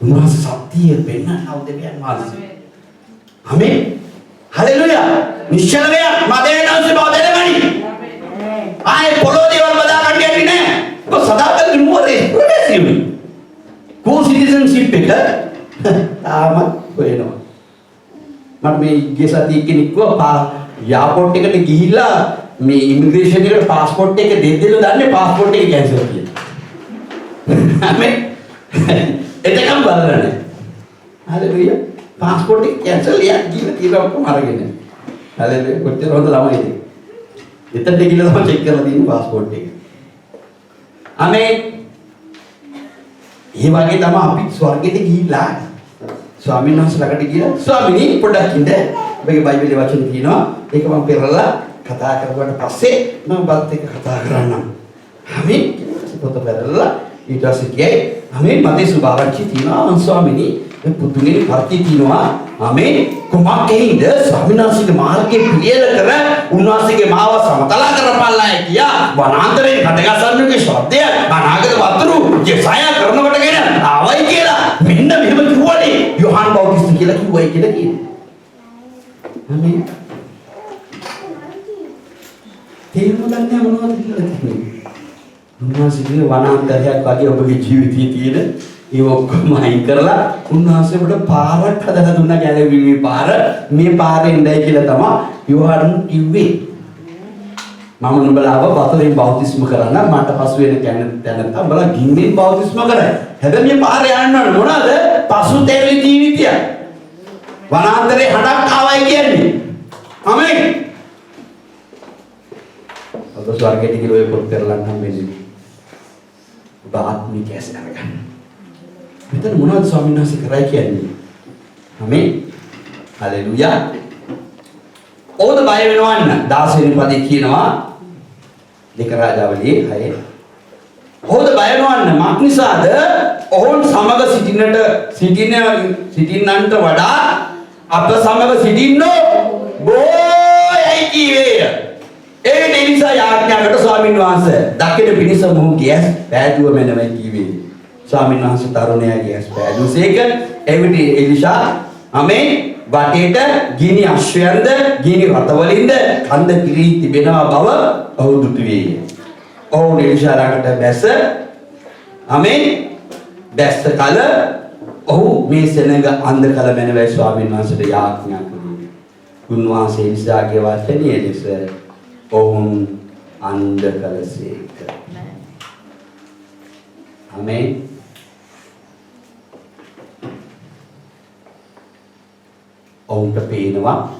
Speaker 1: උන්වහන්සේ සත්‍යය පෙන්වන්නව දෙවියන් වහන්සේ. ආමේන්. හලෙලුයා. නිශ්චල වේ මදේන වහන්සේ බව දෙලමනි. ආයේ පොළොව දේවල් බදා ගන්න යන්නේ නැහැ. ඔබ සදාකල් නුවරේ ප්‍රවේශියුයි. කෝ සිටිසන්ෂිප් එක තාම වෙනවා. මම මේ ගේසති කෙනෙක්ව යාපෝට් එකට ගිහිල්ලා මේ ඉමිග්‍රේෂන් එකට પાස්පෝර්ට් එක දෙද්දිලු දන්නේ પાස්පෝර්ට් එක කැන්සල් කියලා. ආමේ. එතකම් බලන්නේ. හලෙලුයා. පාස්පෝර්ට් එක කැන්සල් යක් ගිහලා තියෙනවා ඔක්කොම අරගෙන. හලෙලුයා. කොච්චර හොඳ ළමයිද? එතනට ගිහලා තමයි චෙක් කරලා තියෙන්නේ පාස්පෝර්ට් එක. ආමේන්. ඒ වගේ තමයි අපි ස්වර්ගෙට ගිහිල්ලා ස්වාමීන් වහන්සේ ළඟට ගිහලා ස්වාමීනි පොඩ්ඩක් ඉන්න. ඔබගේ බයිබලයේ වචන තියෙනවා. ඒක මම පෙරලා කතා කරුවාට පස්සේ මම බත් එක්ක කතා කරන්නම්. ආමේන්. පොත පෙරලා ඊට පස්සේ කියයි ආමේන් මතේ සුභාරංචි තියෙනවා ස්වාමීනි මේ පුදුනේ පර්ති තියෙනවා ආමේන් කොමක්කේද ස්වාමීන් වහන්සේගේ මාර්ගයේ පිළියෙල කර උන්වහන්සේගේ මාව සමතලා කරපල්ලායි කියා වනාන්තරේ කඩගසන්නගේ ශබ්දය අනාගත වතුරු ජෙසාය කරනකොටගෙන ආවයි කියලා මෙන්න මෙහෙම කිව්වනේ යෝහන් බෞතිස්ත කියලා කිව්වයි කියලා කියනවා ආමේන් තේරුම් ගන්න මොනවද කියලා කියන්නේ උන්වහන්සේගේ වනාන්තරයක් වගේ ඔබගේ ජීවිතයේ තියෙන ඒ ඔක්කොම අයින් කරලා උන්වහන්සේ ඔබට පාරක් හදලා දුන්නා ගැලවීමේ පාර මේ පාරේ ඉඳයි කියලා තමයි යෝහන් කිව්වේ මම නුඹලාව වතුරෙන් බෞතිස්ම කරන්න මට පසු වෙන තැන තමයි ගින්නෙන් බෞතිස්ම කරයි හැබැයි මේ පාරේ යන්න ඕන මොනවාද පසුතැවිලි ජීවිතය වනාන්තරේ හඩක් ආවයි කියන්නේ ආමේන් ඔබ ස්වර්ගයට ගිහින් ඔය පොත් කරලා නම් වෙන්නේ ආත්මික ඇස් අරගන්න. මෙතන මොනවද ස්වාමීන් වහන්සේ කරයි කියන්නේ? ආමේන්. හලෙලුයා. ඕද බය වෙනවන්න 16 වෙනි පදේ කියනවා දෙක රාජාවලියේ 6. ඕද බය වෙනවන්න මක් නිසාද ඔවුන් සමග සිටින්නන්ට වඩා අප සමග සිටින්නෝ බොයයි කීවේය. ඒ නිසා යාඥාකට ස්වාමීන් වහන්සේ දකින පිණිස මොහු ගෑස් පෑදුව මැනවයි කීවේ. ස්වාමීන් වහන්සේ තරුණයා ගෑස් පෑදුසේක එවිට එලිෂා ආමේන් වටේට ගිනි අශ්වයන්ද ගිනි රතවලින්ද කන්ද කිරී තිබෙනවා බව ඔහු දුටුවේ. ඔහු එලිෂා ළඟට බැස ආමේන් දැස්ස කල ඔහු මේ සෙනඟ අන්ධ කල මැනවයි ස්වාමීන් වහන්සේට යාඥා කළේ. උන්වහන්සේ එලිෂාගේ වචනේ ලෙස ඔවුන් අන්ධ කලසේක. ආමේන්. ඔවුන්ට පේනවා,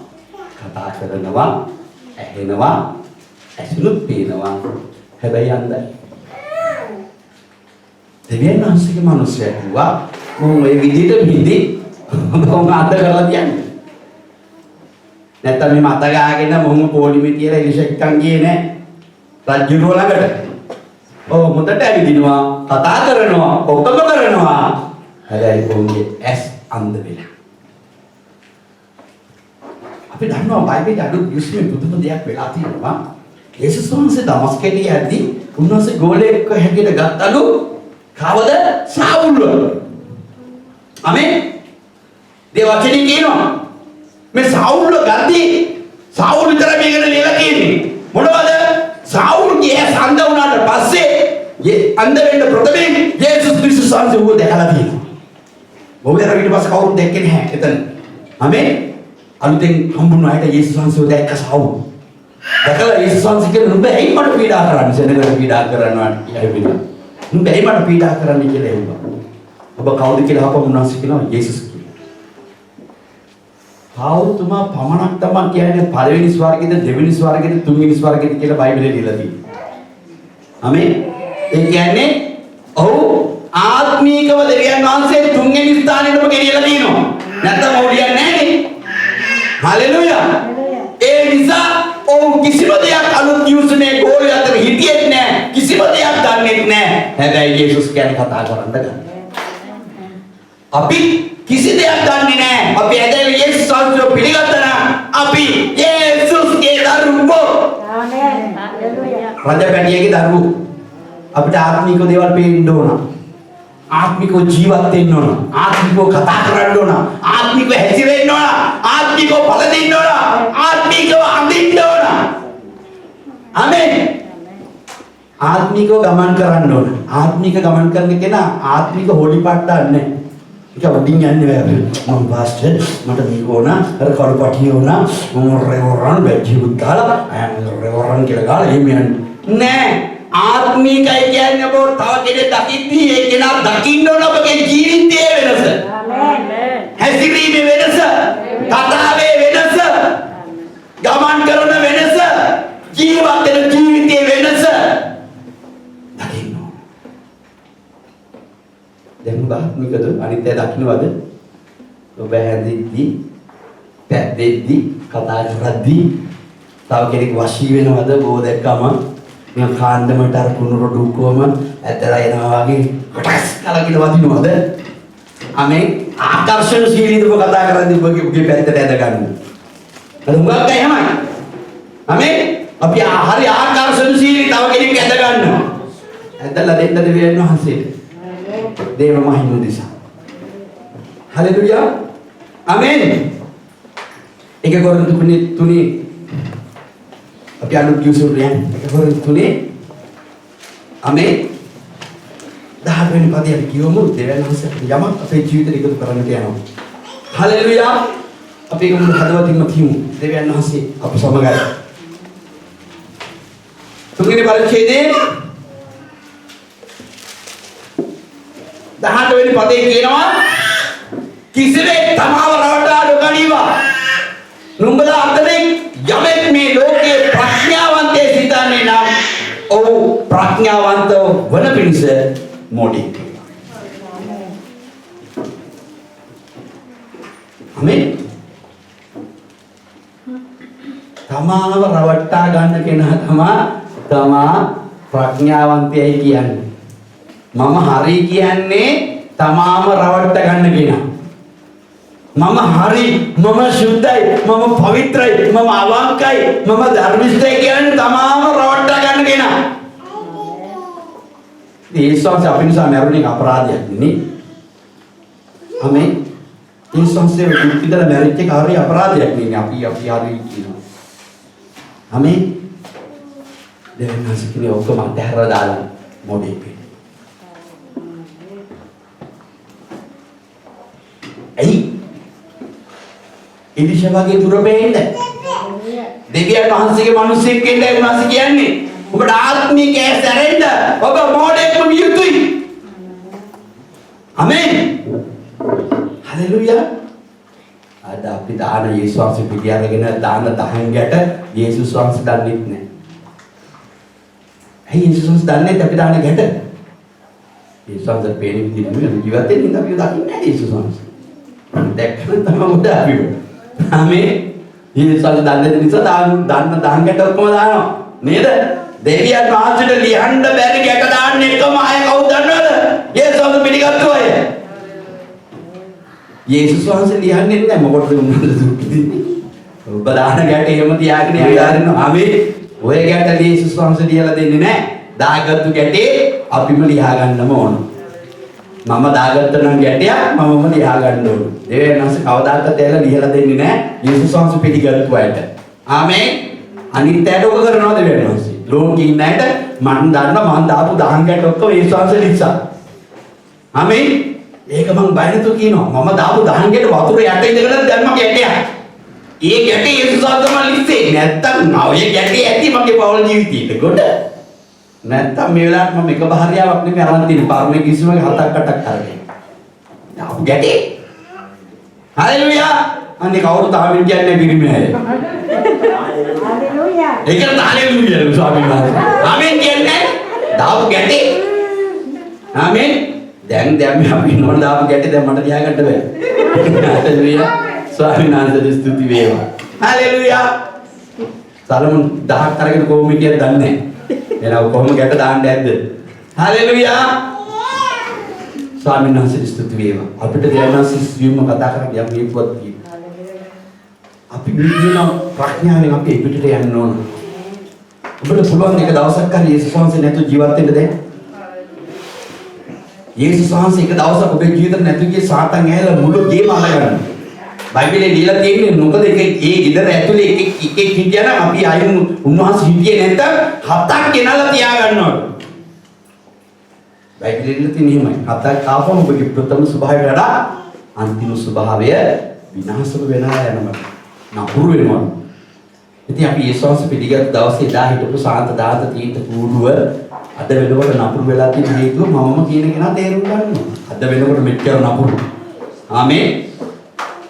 Speaker 1: කතා කරනවා, ඇහෙනවා, ඇසුනුත් පේනවා. හැබැයි අන්ධයි. දෙවියන් වහන්සේගේ මිනිස්සයා කිව්වා මොන් මේ විදිහට මිදි මොන් අන්ධ කරලා තියන්නේ. නැත්තම් මේ මත ගාගෙන මොහොම පොලිමේ තියලා ඉලිෂෙක්කන් ගියේ නෑ රජුරෝ ළඟට. ඔව් මුදට ඇවිදිනවා කතා කරනවා ඔක්කොම කරනවා. හැබැයි කොහොමද ඇස් අන්ධ වෙලා. අපි දන්නවා බයිබලයේ අඩු යුස්මේ පුදුම දෙයක් වෙලා තියෙනවා. යේසුස් වහන්සේ දමස්කේට යද්දී උන්වහන්සේ ගෝලයෙක් හැටියට ගත්තලු කවද සාවුල්ව. ආමේන්. දේවචනේ කියනවා මේ සාවුල් ගද්දී සාවුල් විතර මේකට ලියලා තියෙන්නේ මොනවද සාවුල්ගේ ඇස් අන්ධ වුණාට පස්සේ අන්ධ වෙන්න ප්‍රථමයෙන් යේසුස් ක්‍රිස්තුස් වහන්සේ ඌ දැකලා තියෙනවා. මොකද ඊට පස්සේ කවුරුත් දැක්කේ නැහැ එතන. ආමේන්. අලුතෙන් හම්බුන අයට යේසුස් වහන්සේ දැක්ක සාවුල්. දැකලා යේසුස් වහන්සේ කියන නුඹ ඇයි මට පීඩා කරන්නේ? සෙනඟට පීඩා කරනවා කියලා. නුඹ ඇයි මට පීඩා කරන්නේ කියලා ඇහුවා. ඔබ කවුද කියලා අහපම උන්වහන්සේ කියනවා යේසුස් කියලා. පාවුතුමා පමණක් තමයි කියන්නේ පළවෙනි ස්වර්ගෙද දෙවෙනි ස්වර්ගෙද තුන්වෙනි ස්වර්ගෙද කියලා බයිබලයේ දීලා තියෙනවා. ආමේන්. ඒ කියන්නේ ඔව් ආත්මීකව දෙවියන් වහන්සේ තුන්වෙනි ස්ථානෙටම ගෙනියලා තියෙනවා. නැත්නම් ඔව් කියන්නේ නැහැ නේ. හලෙලූයා. ඒ නිසා ඔව් කිසිම දෙයක් අලුත් යුසුනේ ගෝලිය අතර හිටියෙත් නැහැ. කිසිම දෙයක් දන්නෙත් නැහැ. හැබැයි යේසුස් ගැන කතා කරන්න ගන්න. අපි කිසි දෙයක් දන්නේ නැහැ. අපි ඇදලා යේසුස් වහන්සේව පිළිගත්තා නම් අපි යේසුස්ගේ දරුවෝ. ආමේන්. හලෙලූයා. රජපැටියගේ දරුවෝ. අපිට ආත්මික දේවල් පේන්න ඕන. ආත්මිකව ජීවත් වෙන්න ඕන. ආත්මිකව කතා කරන්න ඕන. ආත්මිකව හැසිරෙන්න ඕන. ආත්මිකව පළ දෙන්න ඕන. ආත්මිකව අඳින්න ඕන. ආමේන්. ආත්මිකව ගමන් කරන්න ඕන. ආත්මික ගමන් කරන කෙනා ආත්මික හොලි පාට්ටක් නැහැ. ඒක වඩින් යන්නේ නැහැ. මම පාස්ටර් මට මේක ඕන. අර කඩපටිය ඕන. මම රෙවරන් බැජි උදාලා රෙවරන් කියලා ගාලා එහෙම යන්නේ නෑ. ආත්මිකයි කියන්නේ ඔබ තව කෙනෙක් දකිද්දී ඒ කෙනා දකින්න ඕන ඔබගේ ජීවිතයේ වෙනස. ආමේන්. හැසිරීමේ වෙනස, කතාවේ වෙනස, ගමන් කරන වෙනස, ජීවත් වෙන ජීවිතයේ වෙනස දකින්න ඕන. දැන් ඔබ ආත්මිකද අනිත්‍ය දකින්නවද? ඔබ හැඳිද්දී, පැද්දෙද්දී, කතා කරද්දී තව කෙනෙක් වශී වෙනවද? බෝ දැක්කම මම කාන්දමට අර කුණුර ඩුක්කෝම ඇතලා එනවා වගේ කොටස් කලකින වදිනවද? අනේ ආකර්ෂණශීලීව කතා කරද්දී ඔබගේ පැත්තට ඇද ගන්න. අර උගක් එහෙමයි. අනේ අපි හරි ආකර්ෂණශීලී තව කෙනෙක් ඇද ගන්නවා. ඇදලා දෙන්න දෙවියන් වහන්සේට. දේව මහිම දිසා. හලෙලූයා. ආමේන්. ඒක කොරින්තු තුනේ අපි අලුත් යුසුරියන් ඒක කොරින්තු තුනේ ආමේන් 10 වෙනි පදේ අපි කියවමු දෙවියන් වහන්සේ යමක් අපේ ජීවිතේ එකතු කරන්නට යනවා. හලෙලූයා. අපි ඒක මුළු හදවතින්ම කියමු. දෙවියන් වහන්සේ අප සමගයි. තුන්වෙනි පරිච්ඡේදයේ 18 වෙනි පදේ කියනවා කිසිවෙක් තමාව රවටා නොගනීවා. නුඹලා අතරින් යමෙක් මේ ලෝකයේ ප්‍රඥාවන්තයෙ සිතන්නේ නම් ඔහු ප්‍රඥාවන්ත වන පිණිස මොඩෙක්. ආමේන්. තමාව රවට්ටා ගන්න කෙනා තමා ප්‍රඥාවන්තයයි කියන්නේ. මම හරි කියන්නේ තමාම රවට්ට ගන්න කෙනා. මම හරි, මම සුද්ධයි, මම පවිත්‍රයි, මම අවංකයි, මම ධර්මිෂ්ඨයි කියන්නේ තමාම රවට්ට ගන්න කෙනා. ඒසොන්ස අපි නිසා මරුණේ අපරාධයක් නේ. ආමේන්. ඒසොන්සේ විදිහට මැරිච්ච එක හරි අපරාධයක් නේ. අපි හරි කියනවා. ආමේන්. දැන් නැසිකේ ඔක්කොම අතහැරලා දාලා මොඩේ. ඇයි? ඉදිශාවගේ දුර පෙන්න. දෙවියන් වහන්සේගේ මිනිස්සෙක් කියන්නේ උන්වහන්සේ කියන්නේ. ඔබට ආත්මික ඇසරෙන්න ඔබ මොඩේක්ම විය යුතුයි. ආමේන්. හලෙලූයා. අද අපි දාන යේසුස් වහන්සේ පිටි අරගෙන දාන දහම් ගැට යේසුස් වහන්සේ දන්නෙත් නැහැ. ඇයි යේසුස් වහන්සේ දන්නේ අපි දාන ගැට? යේසුස් වහන්සේ පේන විදිහට ජීවත් වෙන්න අපි දකින්නේ නැහැ යේසුස් වහන්සේ. දැක්කම තමයි උඩ අපි. ආමේන්. යේසුස් වහන්සේ දන්නේ නිසා දාන දහම් ගැට ඔක්කොම දානවා. නේද? දෙවියන් වහන්සේට ලියන්න බැරි ගැට දාන්න එකම අය කවුද දන්නවද? යේසුස් වහන්සේ පිළිගත්තු අය. යේසුස් වහන්සේ ලියන්නේ නැහැ මොකටද උන්වහන්සේ දුක්ඛිතේ. ඔබ දාන ගැට එහෙම තියාගෙන යනවා. ආමේන්. ඔය ගැට යේසුස් වහන්සේ ලියලා දෙන්නේ නැහැ. දාගත්තු ගැටේ අපිම ලියා ගන්නම ඕන. මම දාගත්ත නම් ගැටයක් මමම ලියා ගන්න ඕන. දෙවියන් වහන්සේ කවදාකවත් එලා ලියලා දෙන්නේ නැහැ යේසුස් වහන්සේ පිළිගත්තු අයට. ආමේන්. අනිත් අයට ඔක කරනවා දෙවියන් වහන්සේ. ලෝකේ ඉන්න අයට මම දන්නවා මම දාපු දහම් ගැට ඔක්කොම යේසුස් වහන්සේ ලිස්සා. ආමේන්. ඒක මම බය නැතුව කියනවා. මම දාපු දහම් ගැට වතුර යට ඉඳගෙන දැම්ම ගැටයක්. ඒ ගැටේ යේසුස් වහන්සේ ලිස්සේ නැත්තම් ඔය ගැටේ ඇති මගේ පෞල් ජීවිතේට කොට. නැත්තම් මේ වෙලාවට මම එක භාර්යාවක් නෙමෙයි අරන් තියෙන්නේ. පරණ කිසිමක 7-8ක් අරගෙන. ආපු ගැටේ. හලෙලූයා. අනේ කවුරු තාමින් කියන්නේ පිරිමේ. හලෙලූයා. ඒකට හලෙලූයා ස්වාමීන් වහන්සේ. ආමෙන් කියන්නේ දාපු ගැටේ. ආමෙන්. දැන් අපි නෝන දාපු ගැටේ දැන් මට තියාගන්න බෑ. හලෙලූයා. ස්වාමීන් වහන්සේට ස්තුති වේවා. හලෙලූයා. සලමුන් 10ක් අරගෙන කොහොම හිටියද දන්නේ නැහැ. එනවා කොහොම ගැට දාන්න ඇද්ද? හලෙලූයා. ස්වාමීන් වහන්සේට ස්තුති වේවා. අපිට දෙයන්වන්සේ සියුම්ම කතා කරලා යම් මේකවත් තියෙනවා. අපි නිදින ප්‍රඥාවෙන් අපි පිටට යන්න ඕන. ඔබට පුළුවන් එක දවසක් හරි යේසුස් වහන්සේ නැතුව ජීවත් වෙන්න දැන්. යේසුස් වහන්සේ එක දවසක් ඔබේ ජීවිතේ නැතුව ගියේ සාතන් ඇහැලා මුළු ගේම අල්ලගන්න. බයිබලේ දීලා තියෙන්නේ මොකද ඒ ගෙදර ඇතුලේ එකෙක් හිටියා නම් අපි අයින් උන්වහන්සේ හිටියේ නැත්නම් 7ක් ගෙනල්ලා තියා ගන්නවා. බයිබලේ දීලා තියෙන්නේ එහෙමයි. 7ක් ආවම ඔබගේ ප්‍රථම ස්වභාවයට වඩා අන්තිම ස්වභාවය විනාශ වෙනවා යනවා. නපුරු වෙනවා. ඉතින් අපි යේසුස් වහන්සේ පිළිගත් දවසේ එදා හිටපු සාන්ත දාත තීත කූඩුව අද වෙනකොට නපුරු වෙලා තියෙන හේතුව මමම කියන කෙනා තේරුම් ගන්නවා. අද වෙනකොට මෙච්චර නපුරු. ආමේන්.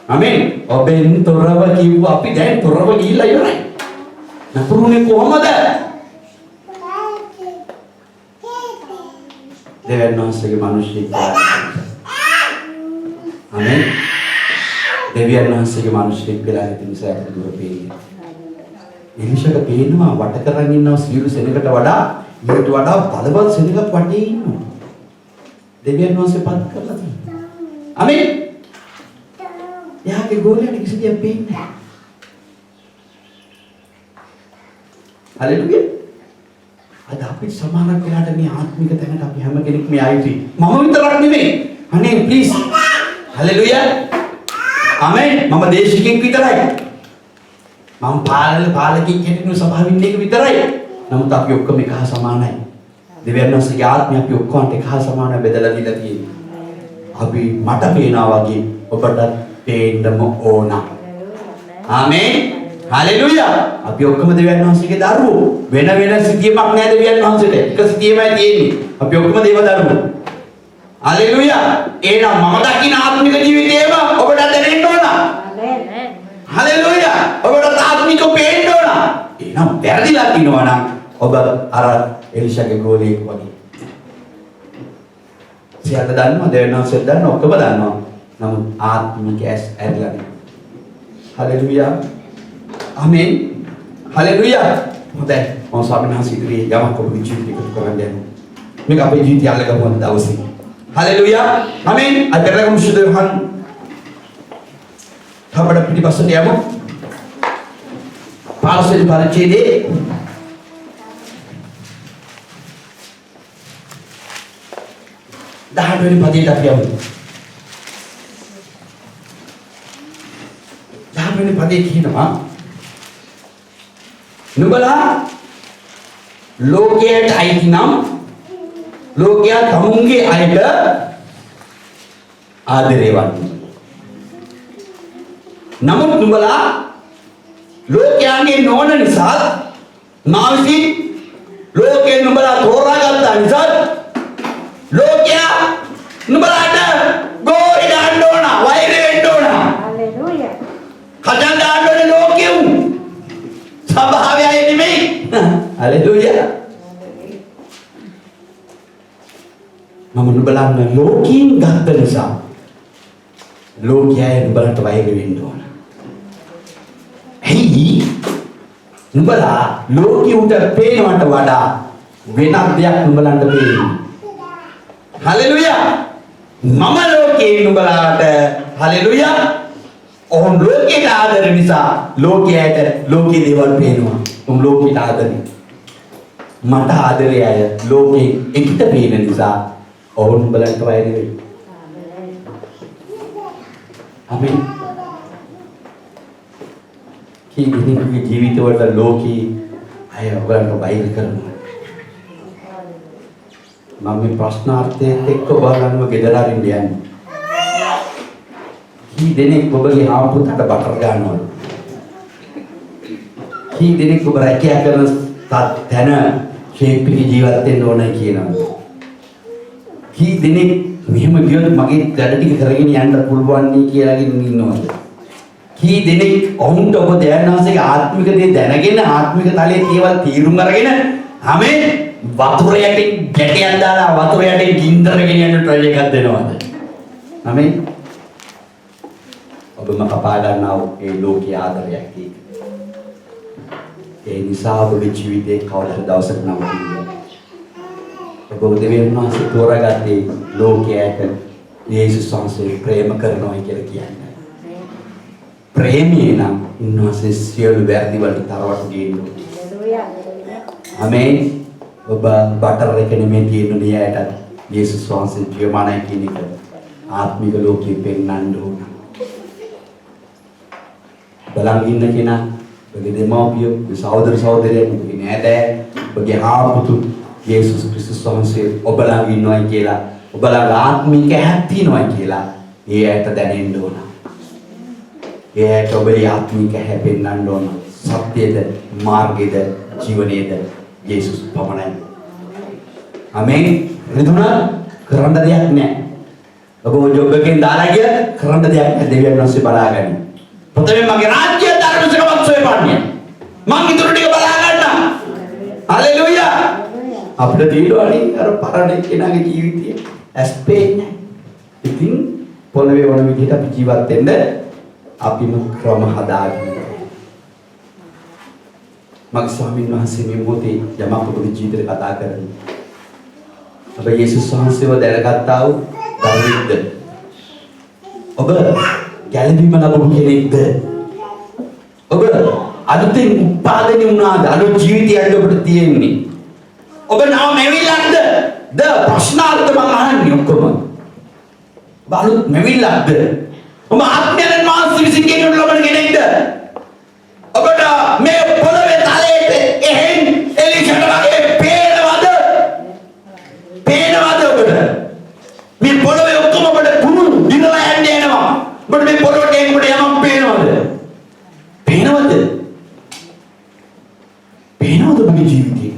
Speaker 1: ආමේන්. ඔබෙන් තොරව කිව්ව අපි දැන් තොරව ගිහිල්ලා ඉවරයි. නපුරුනේ කොහමද? දෙවියන් වහන්සේගේ මිනිස්සෙක්. ආමේන්. දෙවියන් වහන්සේගේ මිනිස්සෙක් වෙලා ඉතින් නිසා අපිට දුර පේන්නේ. එලිෂට පේනවා වට කරන් ඉන්නව සියලු සෙනඟට වඩා ඊට වඩා බලවත් සෙනඟක් වටේ ඉන්නවා. දෙවියන් වහන්සේ පත් කරලා තියෙනවා. ආමේන්. එයාගේ ගෝලයට කිසි දෙයක් පේන්නේ නැහැ. හලෙලුයා. අද අපි සමානක් වෙලාට මේ ආත්මික තැනට අපි හැම කෙනෙක්ම ආයිති. මම විතරක් නෙමෙයි. අනේ ප්ලීස්. හලෙලුයා. ආමේන්. මම දේශිකෙක් විතරයි. මම පාලකෙක් හැටියට සභාවෙ ඉන්න එක විතරයි. නමුත් අපි ඔක්කොම එක හා සමානයි. දෙවියන් වහන්සේගේ ආත්මය අපි ඔක්කොම එක හා සමානව බෙදලා දීලා තියෙනවා. අපි මට පේනවා වගේ ඔබට පේන්නම ඕන. ආමේන්. හලෙලුයා. අපි ඔක්කොම දෙවියන් වහන්සේගේ දරුවෝ. වෙන සිතියමක් නෑ දෙවියන් වහන්සේට. එක සිතියමයි තියෙන්නේ. අපි ඔක්කොම දේව දරුවෝ. හලෙලුයා. එහෙනම් මම දකින්න ආත්මික ජීවිතේම ඔබට දැනෙන්න ඕන. ආමේන්. හලෙලුයා. ඔබට ආත්මික පේන්න ඕන. එහෙනම් වැරදිලා තිනවා නම් ඔබ අර එලිෂාගේ ගෝලයෙක් වගේ. සියල්ල දන්නවා දෙවියන් වහන්සේ දන්නවා ඔක්කොම දන්නවා. නමුත් ආත්මික ඇස් ඇරලා නෑ. හලෙලුයා. ආමේන්. හලෙලුයා. හොඳයි. මම ස්වාමීන් වහන්සේ ඉදිරියේ යමක් ඔබගේ ජීවිතයකට කරන්න යනවා. මේක අපේ ජීවිතය අල්ලගමු දවසේ. හලෙලුයා. ආමේන්. අදරගමු සුදහන්. අපට පිටිපස්සට යමු. පාසල් පරිච්ඡේදයේ 18 වෙනි පදයට අපි යමු. 18 වෙනි පදයේ කියනවා නුඹලා ලෝකයට අයිති නම් ලෝකයා තමුන්ගේ අයට ආදරේ වන්න. නමුත් නුඹලා ලෝකයන්ගේ නොවන නිසා මා විසින් ලෝකේ නුඹලා තෝරාගත්ත නිසා ලෝකයා නුඹලාට ගෝරි දාන්න ඕන වෛර වෙන්න ඕන. හලෙලූයා. කඩන් දාන්න ඕන ලෝකෙව්. ස්වභාවය නෙමෙයි. හලෙලූයා. මම නුඹලා ලෝකයෙන් ගත්ත නිසා ලෝකයා නුඹලට වෛර වෙන්න ඕන. ඇයි? නුඹලා ලෝකෙට පේනවට වඩා වෙනත් දෙයක් නුඹලන්ට පේනවා. හලෙලුයා. මම ලෝකේ නුඹලාට හලෙලුයා. ඔහොම ලෝකයට ආදර නිසා ලෝකයට ලෝකේ දේවල් පේනවා. උන් ලෝකයට ආදරේ. මට ආදරේ අය ලෝකේ එකට පේන නිසා ඔහොම නුඹලන්ට වෛර වෙයි. ආමේන්. කීකෙනෙකුගේ ජීවිතවල ලෝකී අය ඔයගලන්ට වෛර කරනවා. මම මේ ප්‍රශ්නාර්ථයත් එක්ක ඔයගලන්ව ගෙදර අරින්න යන්නේ. කී දෙනෙක් ඔබගේ ආපුතට බටර් ගන්නවලු. කී දෙනෙක් ඔබ රැකියා කරන තැන ෂේප් එකේ ජීවත් වෙන්න ඕනේ කියනවා. කී දෙනෙක් මෙහෙම ගියොත් මගේ වැඩ ටික කරගෙන යන්න පුළුවන් නේ කියලාගෙන ඉන්නවද? කී දෙනෙක් ඔවුන්ට ඔබ දයන්නාසේගේ ආත්මික දේ දැනගෙන ආත්මික තලයේ දේවල් තීරුම් අරගෙන හැමේ වතුර යටින් ගැටයක් දාලා වතුර යටින් ගින්දර ගෙනියන්න try එකක් දෙනවද? හැමේ ඔබම කපා ගන්නා ඒ ලෝකයේ ආදරයක් ඒක. ඒ නිසා ඔබේ ජීවිතේ කවදාද දවසක නවතින්නේ. ඔබ දෙවියන් වහන්සේ තෝරාගත්තේ ලෝකයට යේසුස් වහන්සේ ප්‍රේම කරනවා කියලා කියන්නේ. ප්‍රේමී නම් උන්වහන්සේ සියලු වැරදි වලට තරවට ගේනවා. ආමේන්. ඔබ බටර් එක නෙමෙයි තියෙන්නේ ණයයට යේසුස් වහන්සේ ජීවමානයි කියන එක ආත්මික ලෝකෙ පෙන්වන්න ඕන. බලන් ඉන්න කෙනා ඔබගේ දෙමාපියෝ, සහෝදර සහෝදරියන්, ඔබගේ නෑදෑ, ඔබගේ ආපුතු යේසුස් ක්‍රිස්තුස් වහන්සේ ඔබලා ඉන්නවයි කියලා, ඔබලා ආත්මික හැක් තියෙනවයි කියලා ඒ ඇයට දැනෙන්න ඕන. ඒ ඇයට ඔබේ ආත්මික හැක් පෙන්වන්න ඕන. සත්‍යයේද, මාර්ගයේද, ජීවනයේද යේසුස් පමණයි. ආමේන්. එතන කරන්න දෙයක් නැහැ. ඔබ ජොබ් එකෙන් දාලා ගිය කරන්න දෙයක් නැහැ. දෙවියන් වහන්සේ බලාගන්නේ. ප්‍රථමයෙන් මගේ රාජ්‍ය ධර්මසකමත් සොයපන්නේ. මං ඉතුරු ටික බලා ගන්නම්. හලෙලූයා. අපිට තියෙනවානේ අර පරණ කෙනාගේ ජීවිතය ඇස්පේන්නේ. ඉතින් පොළවේ වුණ විදිහට අපි ජීවත් වෙන්න අපිම ක්‍රම හදාගන්න. මගේ ස්වාමීන් වහන්සේ මේ මොහොතේ යමක් ඔබගේ ජීවිතේ කතා කරන්නේ. ඔබ යේසුස් වහන්සේව දැනගත්තා වූ දරුවෙක්ද? ඔබ ගැලවීම ලැබුණු කෙනෙක්ද? ඔබ අලුතෙන් උත්පාදනය වුණාද? අලුත් ජීවිතයක් ඔබට තියෙන්නේ. ඔබ නව මෙවිලක්ද? ද ප්‍රශ්නාර්ථ මම අහන්නේ ඔක්කොම. ඔබ අලුත් මෙවිලක්ද? ඔබ ආත්මයන් වහන්සේ විසින් ගෙනල්ලා ලබන කෙනෙක්ද? ඔබට මේ පොළවේ තලයේ එහෙන් එලිෂට වගේ පේනවද? පේනවද ඔබට? මේ පොළවේ ඔක්කොම ඔබට කුණු දිනලා යන්නේ එනවා. ඔබට මේ පොළොවට එනකොට යමක් පේනවද? පේනවද? පේනවද ඔබගේ ජීවිතේ?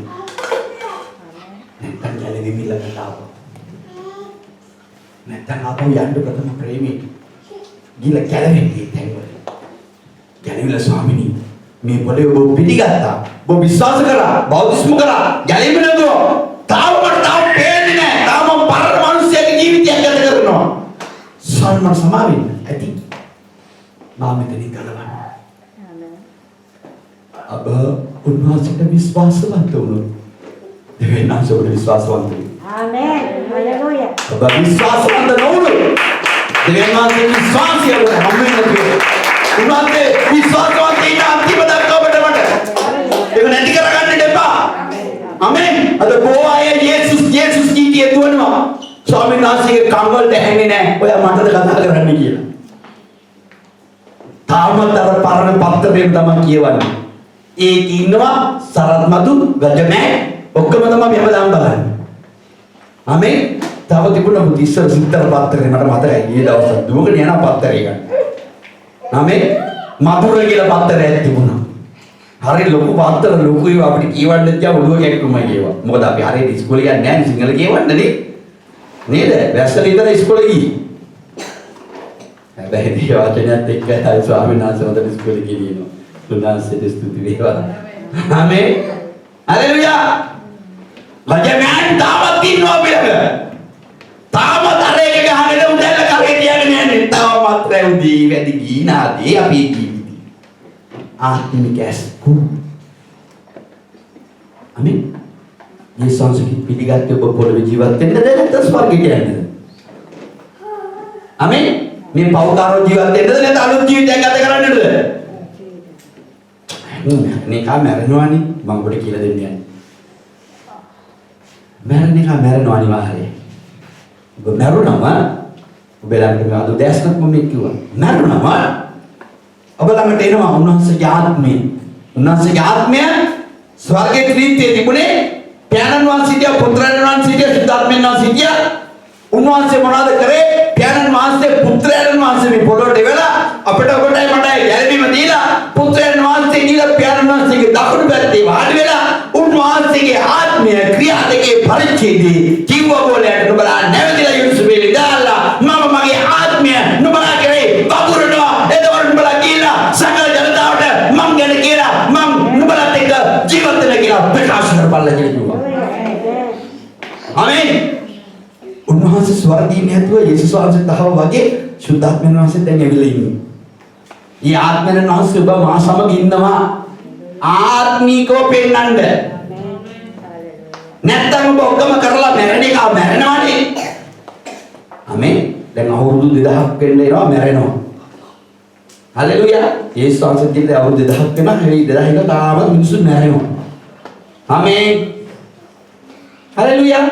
Speaker 1: නැත්නම් ගැලවෙමින් ළඟට ආවා. නැත්නම් ආපහු යන්න ප්‍රථම ප්‍රේමී ගිල ගැලවෙන්නේ තැන්වල. ගැලවිලා ස්වාමිනී මේ පොළේ ඔබ පිටිගත්තා. ඔබ විශ්වාස කරා, බෞද්ධිස්ම කරා, ගැලෙන්නේ නැතුව. තාම පේන්නේ නැහැ. තාම පරණ මිනිස්සුගේ ජීවිතයක් ගත කරනවා. සම්මත සමාවෙන්න ඇති. මා මෙතනින් ගලවන්න. අබ උන්වහන්සේට විශ්වාසවන්ත වුණොත් දෙවියන් වහන්සේ ඔබට විශ්වාසවන්ත වෙනවා. ආමේන්. හලෙලූයා. ඔබ විශ්වාසවන්ත නොවුණොත් දෙවියන් වහන්සේ විශ්වාසය ඔබට හම්බ වෙනවා. උන්වහන්සේ විශ්වාසවන්ත ඉන්න අන්තිම දක්වා ඔබට මට ඒක නැති කරගන්න දෙපා. ආමේන්. අද බොහෝ අය යේසුස් කීකිය දුවනවා. ස්වාමීන් වහන්සේගේ කම් වලට ඇහෙන්නේ නැහැ. ඔයා මටද කතා කරන්නේ කියලා. තාමත් අර පරණ පත්තරයෙන් තමයි කියවන්නේ. ඒක ඉන්නවා සරත් මතු ගජමෑ ඔක්කොම තමයි මෙහෙම දාන් බලන්නේ. ආමේන්. තව තිබුණා ඉස්සර සිත්තර පත්තරේ මට මතකයි. ඊයේ දවස් දුවගෙන යන පත්තරේ ගන්න. ආමේන්. මధుර කියලා පත්තරයක් තිබුණා. හරි ලොකු පත්තර ලොකුයි අපිට කියවන්න තියා ඔළුව කැක්කුමයි කියවා. මොකද අපි හරියට ඉස්කෝලේ යන්නේ නැහැ සිංහල කියවන්නනේ. නේද? වැස්සල ඉඳලා ඉස්කෝලේ ගියේ. හැබැයි මේ වචනයත් එක්ක ස්වාමීන් වහන්සේ හොඳට ඉස්කෝලේ ගිහිනවා. තුන්වහන්සේට ස්තුති වේවා. ආමේන්. හලෙලූයා. ලජමෑන් තාමත් ඉන්නවා පිළඟ. තාමත් අර එක ගහගෙන උදැල්ල කරේ තියන්නේ නැහැ. තාමත් රැවුදී වැඩි ගීනාදී අපි ජීවිතේ. ආත්මික ඇස්කු. ආමේන්. මේ සංස්කෘතිය පිළිගත්තේ ඔබ පොළවේ ජීවත් වෙන්නද නැත්නම් ස්වර්ගයට යන්නද? ආමේන්. මේ පෞකාරෝ ජීවත් වෙන්නද නැත්නම් අලුත් ජීවිතයක් ගත කරන්නද? මේ කාමරණවනි මම ඔබට කියලා දෙන්න යන්නේ. මරණේ කාමරණව අනිවාර්යයි. ඔබ මරුණම ඔබ ළඟට මේ අද දැස්නක් මම කිව්වා. මරුණම ඔබ ළඟට එනවා උන්වහන්සේගේ ආත්මය. උන්වහන්සේගේ ආත්මය ස්වර්ගයේ ත්‍රිත්වයේ තිබුණේ පියාණන් වහන්සේ සිටියා, පුත්‍රයන් වහන්සේ සිටියා, සිතාත්මයන් වහන්සේ සිටියා. උන්වහන්සේ මොනවද කරේ? පියාණන් වහන්සේ පුත්‍රයන් වහන්සේ මේ පොළොවට වෙලා අපිට ඔබටයි මටයි ගැලවීම දීලා පුත්‍රයන් වහන්සේ දීලා පියාණන් වහන්සේගේ පරිච්ඡේදයේ කිව්ව ගෝලයට නුඹලා නැවතිලා යුසුපේ දාලා මම මගේ ආත්මය නුඹලා කරේ වපුරනවා. එතකොට නුඹලා කියලා සකල ජනතාවට මං ගැන කියලා මං නුඹලාත් එක්ක ජීවත් වෙන කියලා ප්‍රකාශ කරපල්ලා කියලා. ආමේන්. උන්වහන්සේ ස්වර්ගීය නැතුව යේසුස් වහන්සේ තහව වගේ සුද්ධාත්මයන් වහන්සේ දැන් ඇවිල්ලා ඉන්නේ. ඊ ආත්මයන් වහන්සේ ඔබ මා සමග ඉන්නවා. ආත්මිකව පෙන්නන්න. නැත්තම් ඔබ ඔක්කොම කරලා මැරෙන එක මැරෙනවානේ. ආමේන්. දැන් අවුරුදු 2000ක් වෙන්න එනවා මැරෙනවා. හලෙලුයා. යේසුස් වහන්සේ කිව්වේ අවුරුදු 2000ක් වෙනවා. හැබැයි 2000ක තාම මිනිස්සු මැරෙනවා. ආමේන්. හලෙලුයා.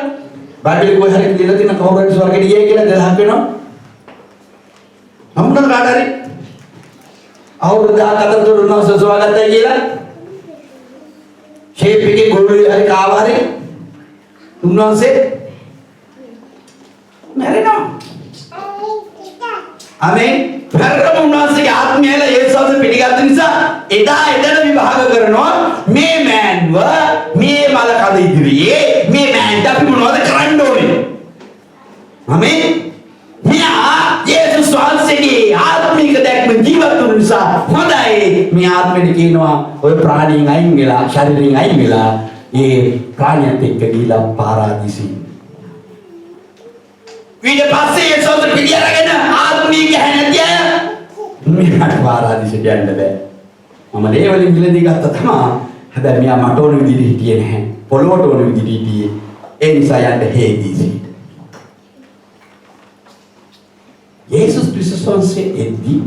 Speaker 1: බයිබලෙ කොහේ හරි කියලා තියෙන කවුරු හරි ස්වර්ගයට ගියයි කියලා 2000ක් වෙනවා. අමුණන කාට හරි අවුරුදු 10ක් අතර උන්වහන්සේ සුවගතයි කියලා ෂේප් එකේ ගොළුවේ හරි කාව හරි උන්වහන්සේ මැරෙනවා. ආමේන්. පෙරම උන්වහන්සේගේ ආත්මයල යේසුස් පිළිගත් නිසා එදා එදට විභාග කරනවා මේ මෑන්ව මේ මල කඳ ඉදිරියේ මේ මෑන්ට අපි මොනවද කරන්න ඕනේ. ආමේන්. මෙයා යේසුස් වහන්සේගේ ආත්මික දැක්ම ජීවත් වුන නිසා හොඳයි මේ ආත්මෙට කියනවා ඔය ප්‍රාණීන් අයින් වෙලා ශරීරයෙන් අයින් වෙලා ඒ ප්‍රාණියත් එක්ක ගිහිලා පාරාදීසෙ ඊට පස්සේ යේසුස් පිළිඅරගෙන ආත්මික හැනතිය මෙයාට පාරාදීසෙට යන්න බෑ. මම දේවලින් විලදී ගත්ත තමයි. හැබැයි මෙයා මට ඕන විදිහට හිටියේ නැහැ. පොළොවට ඕන විදිහට හිටියේ. ඒ නිසා යන්න හේදීසෙ. යේසුස් ක්‍රිස්තුස් වහන්සේ එද්දී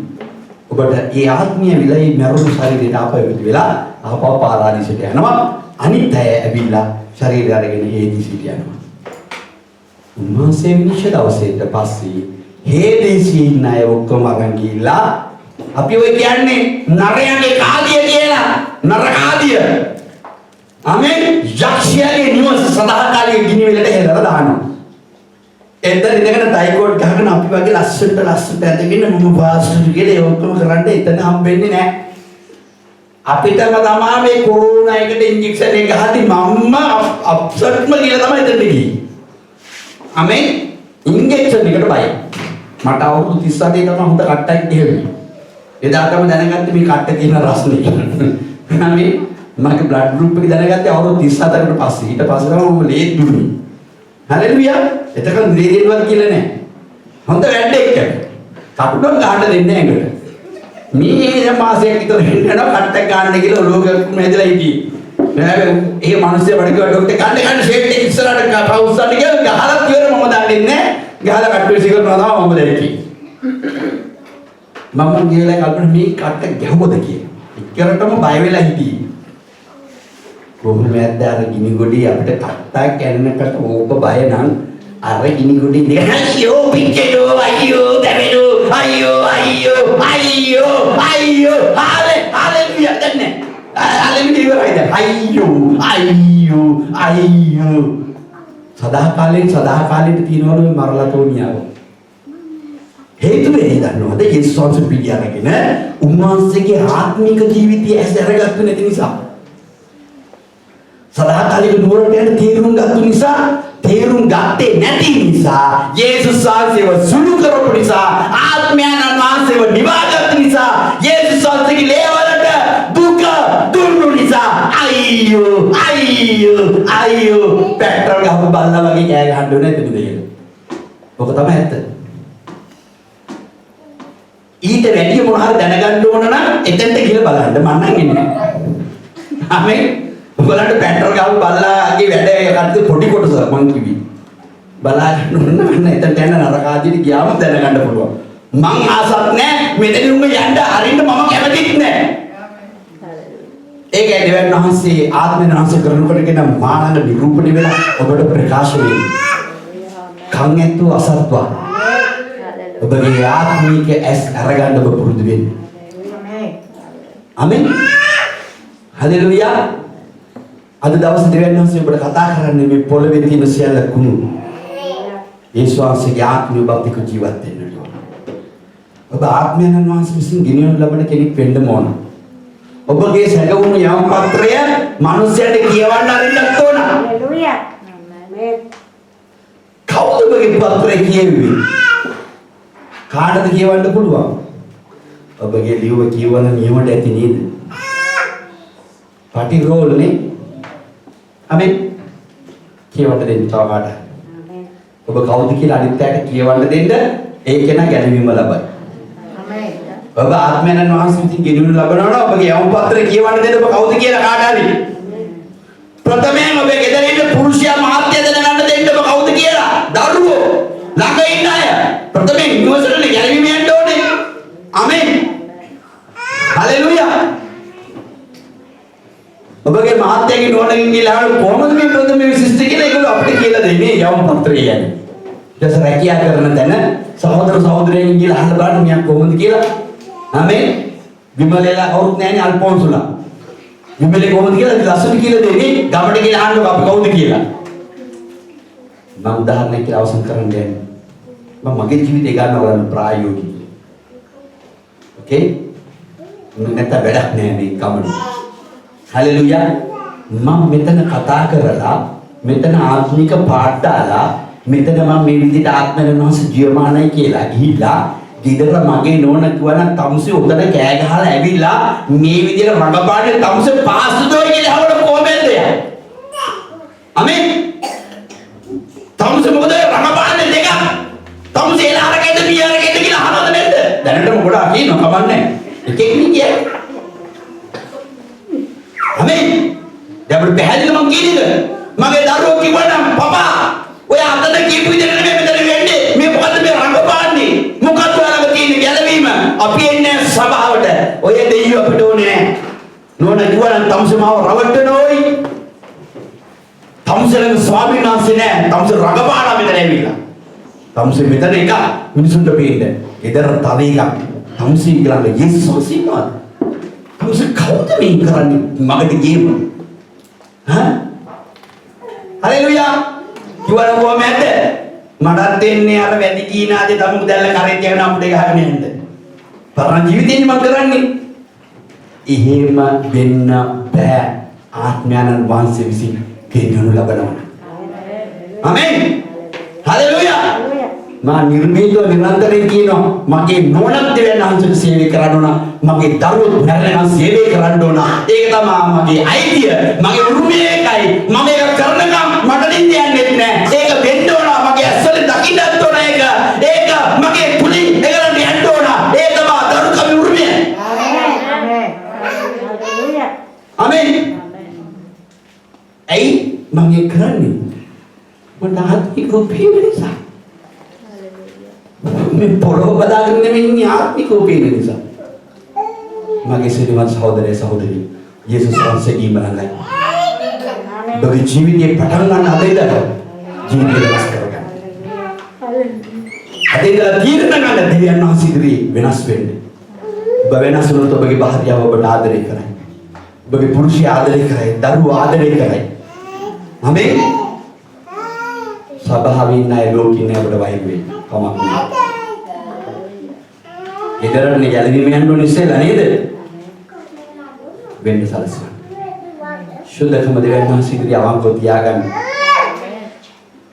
Speaker 1: ඔබට ඒ ආත්මීය විලයි මරුණු ශරීරයට ආපහු වෙලා ආපහු පාරාදීසයට යනවා. අනිත් අය ඇවිල්ලා ශරීරය අරගෙන හේදීසයට යනවා. උන්වහන්සේ විනිශ්චය දවසේට පස්සේ හේදීසී ඉන්න අය ඔක්කොම අරන් ගිහිල්ලා අපි ඔය කියන්නේ නරයන්ගේ කාදිය කියලා නරකාදිය. ආමේන්. යක්ෂයාගේ නිවස සදාකාලික ගිනි වලට හෙලලා දානවා. එතන ඉඳගෙන ටයිකෝඩ් ගහගෙන අපි වගේ ලස්සනට ඇදගෙන මම වාස්තු කියලා ඒ ඔක්කොම කරන්න එතන හම්බෙන්නේ නැහැ. අපිටම තමයි මේ කොරෝනා එකට ඉන්ජෙක්ෂන් එක ගහද්දි මම්ම අප්සෙට්ම කියලා තමයි එතනට ගියේ. ආමේන්. ඉන්ජෙක්ෂන් එකට බයි. මට අවුරුදු 38 තමයි හොඳ කට්ටක් ගිහිල්ලා. එදාටම දැනගත්තේ මේ කට්ටේ තියෙන රස්නේ. ආමේන්. මගේ බ්ලඩ් ගෲප් එක දැනගත්තේ අවුරුදු 37කට පස්සේ. ඊට පස්සේ තමයි මම ලේට් දුන්නේ. හලෙලුයා. එතකන් ග්‍රේඩ් කියලා නෑ. හොඳ වැඩ එක්ක. කපුටක් ගන්න දෙන්නේ නෑ ඒකට. මේ මාසයක් විතර හිටනවා කට්ටක් ගන්න කියලා ඔලුවක මෙදලා හිටියේ. නෑ ඒ මිනිස්සු වඩ ඩොක්ටර් ගන්න ෂේප් එක ඉස්සරහට පවුස්සන්න කියලා ගහලා ඉවර මම දන්නේ නෑ. ගහලා කට්ටුවේ සිගරනවා තමයි මම දැක්කේ. මම ගිහලා කල්පනා මේ කට්ට ගැහුවද කියලා. එක්කරටම බය වෙලා හිටියේ. කොහොමද අර ගිනි ගොඩි අපිට කට්ටක් කැන්නකට ඕක බය නම් අර ගිනි ගොඩි ඉඳගෙන අයියෝ පිච්චෙඩෝ අයියෝ දැවෙඩෝ අයියෝ අයියෝ අයියෝ අයියෝ හාලෙලුයා දන්නේ හාලෙලුයා ඉවරයිද අයියෝ අයියෝ සදාකාලෙට තියනවලු මරලා තෝනියාව හේතුව ඒ දන්නවද යේසුස් වහන්සේ පිළිඅරගෙන උන්වහන්සේගේ ආත්මික ජීවිතය ඇස් අරගත්තු නැති නිසා සදාකාලික නුවරට යන තීරුම් ගත්තු නිසා තීරුම් ගත්තේ නැති නිසා යේසුස් වහන්සේව සුළු කරපු නිසා ආත්මයන් වහන්සේව නිවාගත් නිසා යේසුස් වහන්සේගේ ලේවලට දුක දුන්නු නිසා අයියෝ පෙට්‍රල් ගහපු බල්ලා වගේ කෑ ගහන්න ඕනේ නැද්ද කියලා. ඔක තමයි ඇත්ත. ඊට වැඩි මොන හරි දැනගන්න ඕන නම් එතෙන්ට ගිහලා බලන්න මම නම් ඉන්නේ. ආමේන්. උඹලට පෙට්‍රල් ගහපු බල්ලාගේ වැඩ කට්ටිය පොඩි කොටස මං කිව්වේ. බලාගෙන නන්න එතනට යන නරකාදීට ගියාම දැනගන්න පුළුවන්. මං ආසත් නැහැ මෙතන උඹ යන්න අරින්න මම කැමතිත් නැහැ. ඒකයි දෙවියන් වහන්සේ ආත්මෙන් වහන්සේ කරනකොට කියන මානව නිරූපණය වෙලා ඔබට ප්‍රකාශ වෙන්නේ. කන් ඇතු අසත්වා. ඔබගේ ආත්මික ඇස් අරගන්න ඔබ පුරුදු වෙන්න. ආමෙන්. හලෙලුයා. අද දවසේ දෙවියන් වහන්සේ ඔබට කතා කරන්නේ මේ පොළවේ තියෙන සියල්ල කුණු. යේසුස් වහන්සේගේ ආත්මික භක්තික ජීවත් වෙන්න ඕන. ඔබ ආත්මයන් වහන්සේ විසින් ගෙනියනු ලබන කෙනෙක් වෙන්න ඕන. ඔබගේ සැකවුණු යම් පත්‍රය මිනිස්යාට කියවන්න අරින්නත් ඕන. හලෙලුයා. කවුද ඔබගේ පත්‍රය කියුවේ? කාටද කියවන්න පුළුවන්? ඔබගේ ලියුම කියවන නියමයට ඇති නේද? පටි රෝල්නේ. අමෙන්. කියවන්න දෙන්න තව කාට. ඔබ කවුද කියලා අනිත් අයට කියවන්න දෙන්න ඒක න ගැනීම ලබයි. ඔබ ආත්මයන් වහන්සේ විසින් ගෙනියනු ලබනවා නම් ඔබගේ යවුම් පත්‍රය කියවන්න දෙන්න ඔබ කවුද කියලා කාට හරි. ප්‍රථමයෙන් ඔබේ ගෙදර ඉන්න පුරුෂයා මහත්ය දැනගන්න දෙන්න ඔබ කවුද කියලා. දරුවෝ ළඟ ඉන්න අය ප්‍රථමයෙන් නිවසට ගැලවීම යන්න ඕනේ. ආමෙන්. හලෙලූයා. ඔබගේ මහත්යගේ නෝනකින් කියලා කොහොමද මේ ප්‍රථම විශිෂ්ට කියලා ඒගොල්ලෝ අපිට කියලා දෙන්නේ යවුම් පත්‍රය යන්නේ. ඊට රැකියා කරන තැන සහෝදර සහෝදරයන් කියලා අහන්න බලන්න මියක් කොහොමද කියලා. ආමෙන්. විමලේලා කවුරුත් නැහැනේ අල්පොන්සුලා. විමලේ කොහොමද කියලා ලස්සන කියලා දෙන්නේ ගමඩ කියලා අහන්න අපි කවුද කියලා. මම උදාහරණයක් කියලා අවසන් කරන්න යන්නේ. මම මගේ ජීවිතේ ගන්න බලන්න ප්‍රායෝගිකව. ඕකේ? නැත්නම් වැඩක් නෑ මේ ගමන. හලෙලූයා. මම මෙතන කතා කරලා මෙතන ආත්මික පාඩ දාලා මෙතන මම මේ විදිහට ආත්මයන්වහන්ස ජීවමානයි කියලා ගිහිල්ලා ගෙදර මගේ නෝන කිව්වනම් තමුසේ උතන කෑ ගහලා ඇවිල්ලා මේ විදිහට රඟපාන්නේ තමුසේ පාස්තුදෝයි කියලා හවල කොහොමද යා? අමෙන්. තමුසේ මොකද රඟපාන්නේ දෙක? තමුසේ එලාරකෙද පියාරකෙද කියලා අහනවද නැද්ද? දැනටම ගොඩාක් කියනවා කමන්නේ. එකෙක් නේ කියන්නේ. අමෙන්. දැන් අපිට පැහැදිලිව මම කියන්නේ මගේ දරුවෝ කිව්වනම් පපා ඔය අතන කීප විදිහට නෙමෙයි මෙතන වෙන්නේ. මේ මොකද්ද මේ රඟපාන්නේ? මොකද්ද ඔයාලගේ තියෙන ගැළවීම? අපි එන්නේ සභාවට. ඔය දෙයියෝ අපිට ඕනේ නැහැ. නෝන කිව්වනම් තමුසේ මාව රවට්ටනෝයි. තමුසේලගේ ස්වාමීන් වහන්සේ නැහැ. තමුසේ රඟපාලා මෙතන ඇවිල්ලා. තමුසේ මෙතන එක මිනිසුන්ට පේන්නේ. ගෙදර තව එකක්. තමුසේ කියලා යේසුස් වහන්සේ ඉන්නවා. තමුසේ කවුද මේ කරන්නේ මගට ගේම? හා? හලෙලූයා. කිව්වනම් කොහමද? මටත් දෙන්නේ අර වැඩි කීනාදී තමුක දැල්ල කරේ තියගෙන අපිට ගහගෙන යන්න. පරණ ජීවිතේනේ මම කරන්නේ. එහෙම වෙන්න බෑ. ආත්මයන් වහන්සේ විසින් ගෙන්නනු ලබනවා. ආමෙන්. හලෙලූයා. මා නිර්මීතව නිරන්තරයෙන් කියනවා මගේ නෝනක් දෙවියන් වහන්සේට සේවය කරන්න ඕන. මගේ දරුවෝ මරණයන් සේවය කරන්න ඕන. ඒක තමයි මගේ අයිතිය. මගේ උරුමය ඒකයි. මම ඒක කරනකම් මට නිදියන්නේ නැහැ. ඒක වෙන්න ඕන. මගේ ඇස්වල දකින්නත් ඕන ඒක. ඒක මගේ කුලින් ඒකට යන්න ඕන. ඒක තමයි දරුකම උරුමය. ආමෙන්. ඇයි මම ඒක කරන්නේ? මට ආත්මික රූපේ නිසා. මේ පොළොව බදාගෙන නෙමෙයි ආත්මික රූපේ නිසා. මගේ සිරිවත් සහෝදරය සහෝදරිය යේසුස් වහන්සේගේ මරණයි. ඔබගේ ජීවිතේ පටන් ගන්න අද ඉඳලා ජීවිතය වෙනස් කරගන්න. අද ඉඳලා තීරණ ගන්න දෙවියන් වහන්සේ ඉදිරියේ වෙනස් වෙන්න. ඔබ වෙනස් වුණොත් ඔබගේ භාර්යාව ඔබට ආදරය කරයි. ඔබගේ පුරුෂයා ආදරය කරයි. දරුවෝ ආදරය කරයි. ආමෙන්. සබාවේ ඉන්න අය ලෝකින් අපිට වෛර වෙයි. කමක් නෑ. ඊතරන්නේ ගැලවීම යන්න ඕනේ ඉස්සෙල්ලා නේද? වෙන්න සලසන. සුද්ධකම දෙවියන් වහන්සේ ඉදිරියේ අවංකව තියාගන්න.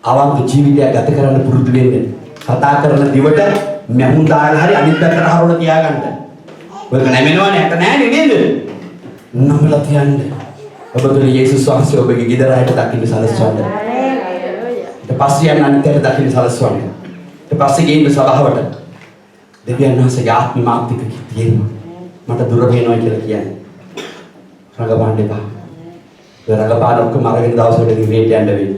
Speaker 1: අවංක ජීවිතයක් ගත කරන්න පුරුදු වෙන්න. කතා කරන දිවට මහුන් දාලා හරි අනිත් පැත්තට හරවලා තියාගන්න. ඔයක නැමෙනවනේ නැට නෑනේ නේද? නමලා තියන්න. ඔබතුල යේසුස් වහන්සේ ඔබගේ ගෙදර ආයත දකින්න සලස්වන්න. ඊට පස්සේ යන අනිත් පැත්තට දකින්න සලස්වන්න. ඊට පස්සේ ගේන්න සභාවට. දෙවියන් වහන්සේගේ ආත්මික මාර්ගික තියෙනවා. මට දුර වෙනවා කියලා කියන්නේ. රඟපාන්න එපා. ඒ රඟපාන ඔක්කොම අරගෙන දවසකට නිවේට යන්න වෙයි.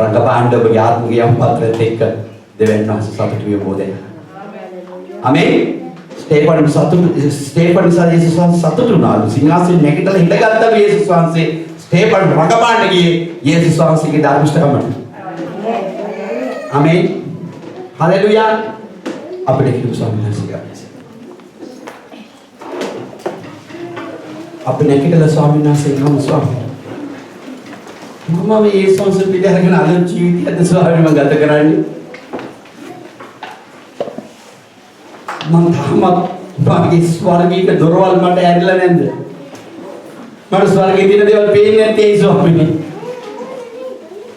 Speaker 1: රඟපාන්න ඔබගේ ආත්මික යම් පත්‍රෙත් එක්ක දෙවියන් වහන්සේ සතුටු වෙයි බෝධය. ආමෙන්. ස්ටේෆන් යේසුස් වහන්සේ සතුටු වුණාලු. සිංහාසනේ නැගිටලා හිටගත්තා යේසුස් වහන්සේ. ස්ටේෆන් රඟපාන්න ගියේ යේසුස් වහන්සේගේ ධර්මිෂ්ඨකමට. ආමෙන්. හලෙලූයා. අපිට කිව්ව ස්වාමීන් වහන්සේ අපි නැකිටලා ස්වාමීන් වහන්සේ ගමු ස්වාමීන්. මම මේ යේසුස් පිළිහරගෙන අද ජීවිතයද ස්වාමීන් මම ගත කරන්නේ. මම තාමත් මගේ ස්වර්ගීය දොරවල් මට ඇරිලා නැද්ද? මට ස්වර්ගයේ තියෙන දේවල් පේන්නේ නැත්තේ ස්වාමීන්.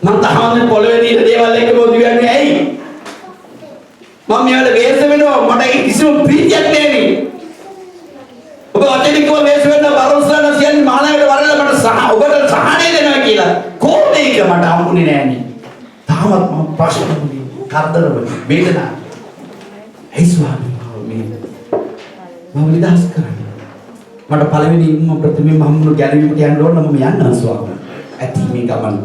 Speaker 1: මම තාම පොළවේ තියෙන දේවල් එක්ක මොකද කියන්නේ ඇයි? මම මෙයාට වේස වෙනවා මට කිසිම ප්‍රීතියක් නැහැ. ඔබ අතනිකව වේස වෙන්න බරොස්සන කියන්නේ මානවයට වරලා මට ඔබට සහනය දෙනවා කියලා. කොහොමද ඒක මට හම්බුනේ නෑනේ. තාමත් මම ප්‍රශ්න කරදර වේදනා. ඒ ස්වාමී මම විදහාස් කරන්නේ. මට පළවෙනිම ප්‍රථමයෙන්ම හම්බුන ගැළවීමට යන්න ඕන මම යන්න ස්වාමී. ඇති මේ ගමන.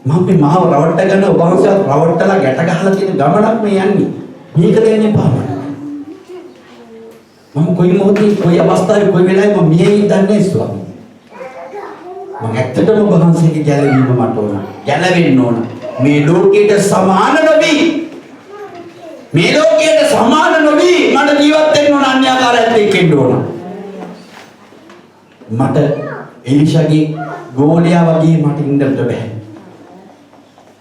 Speaker 1: මම මේ මාව රවට්ට ගන්න ඔබ වහන්සේ රවට්ටලා ගැට ගහලා තියෙන ගමනක් මේ යන්නේ. මේක දෙන්නේ පාමන. මම කොයි මොහොතේ කොයි අවස්ථාවේ කොයි වෙලාවෙ මම මියෙ ඉඳන්නේ ස්වාමී. මම ඇත්තටම ඔබ වහන්සේගේ ගැළවීම මට ඕන. ගැළවෙන්න ඕන. මේ ලෝකයට සමාන නොවි. මේ ලෝකයට සමාන නොවි මට ජීවත් වෙන්න ඕන අන්‍යාකාරයත් එක්කෙන්න ඕන. මට එලිෂාගේ ගෝලයා වගේ මට ඉන්න බෑ.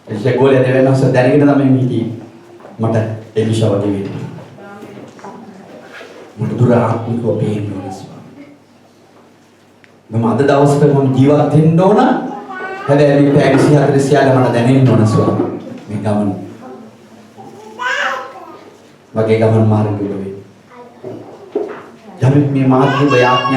Speaker 1: එලිෂා ගෝලයා දෙවෙනස දැනගෙන තමයි මේ හිටියේ. මට එලිෂා වගේ වෙන්න. මට දුර ආත්මිකව පේන්න ඕන ස්වාමී. මම අද දවසට මම ජීවත් වෙන්න ඕන. හැබැයි මේ පැය 24 සියල්ල මට දැනෙන්න ඕන ස්වාමී. මේ ගමන. මගේ ගමන මාර්ගය වෙයි. යමෙක් මේ මාර්ගය යාඥා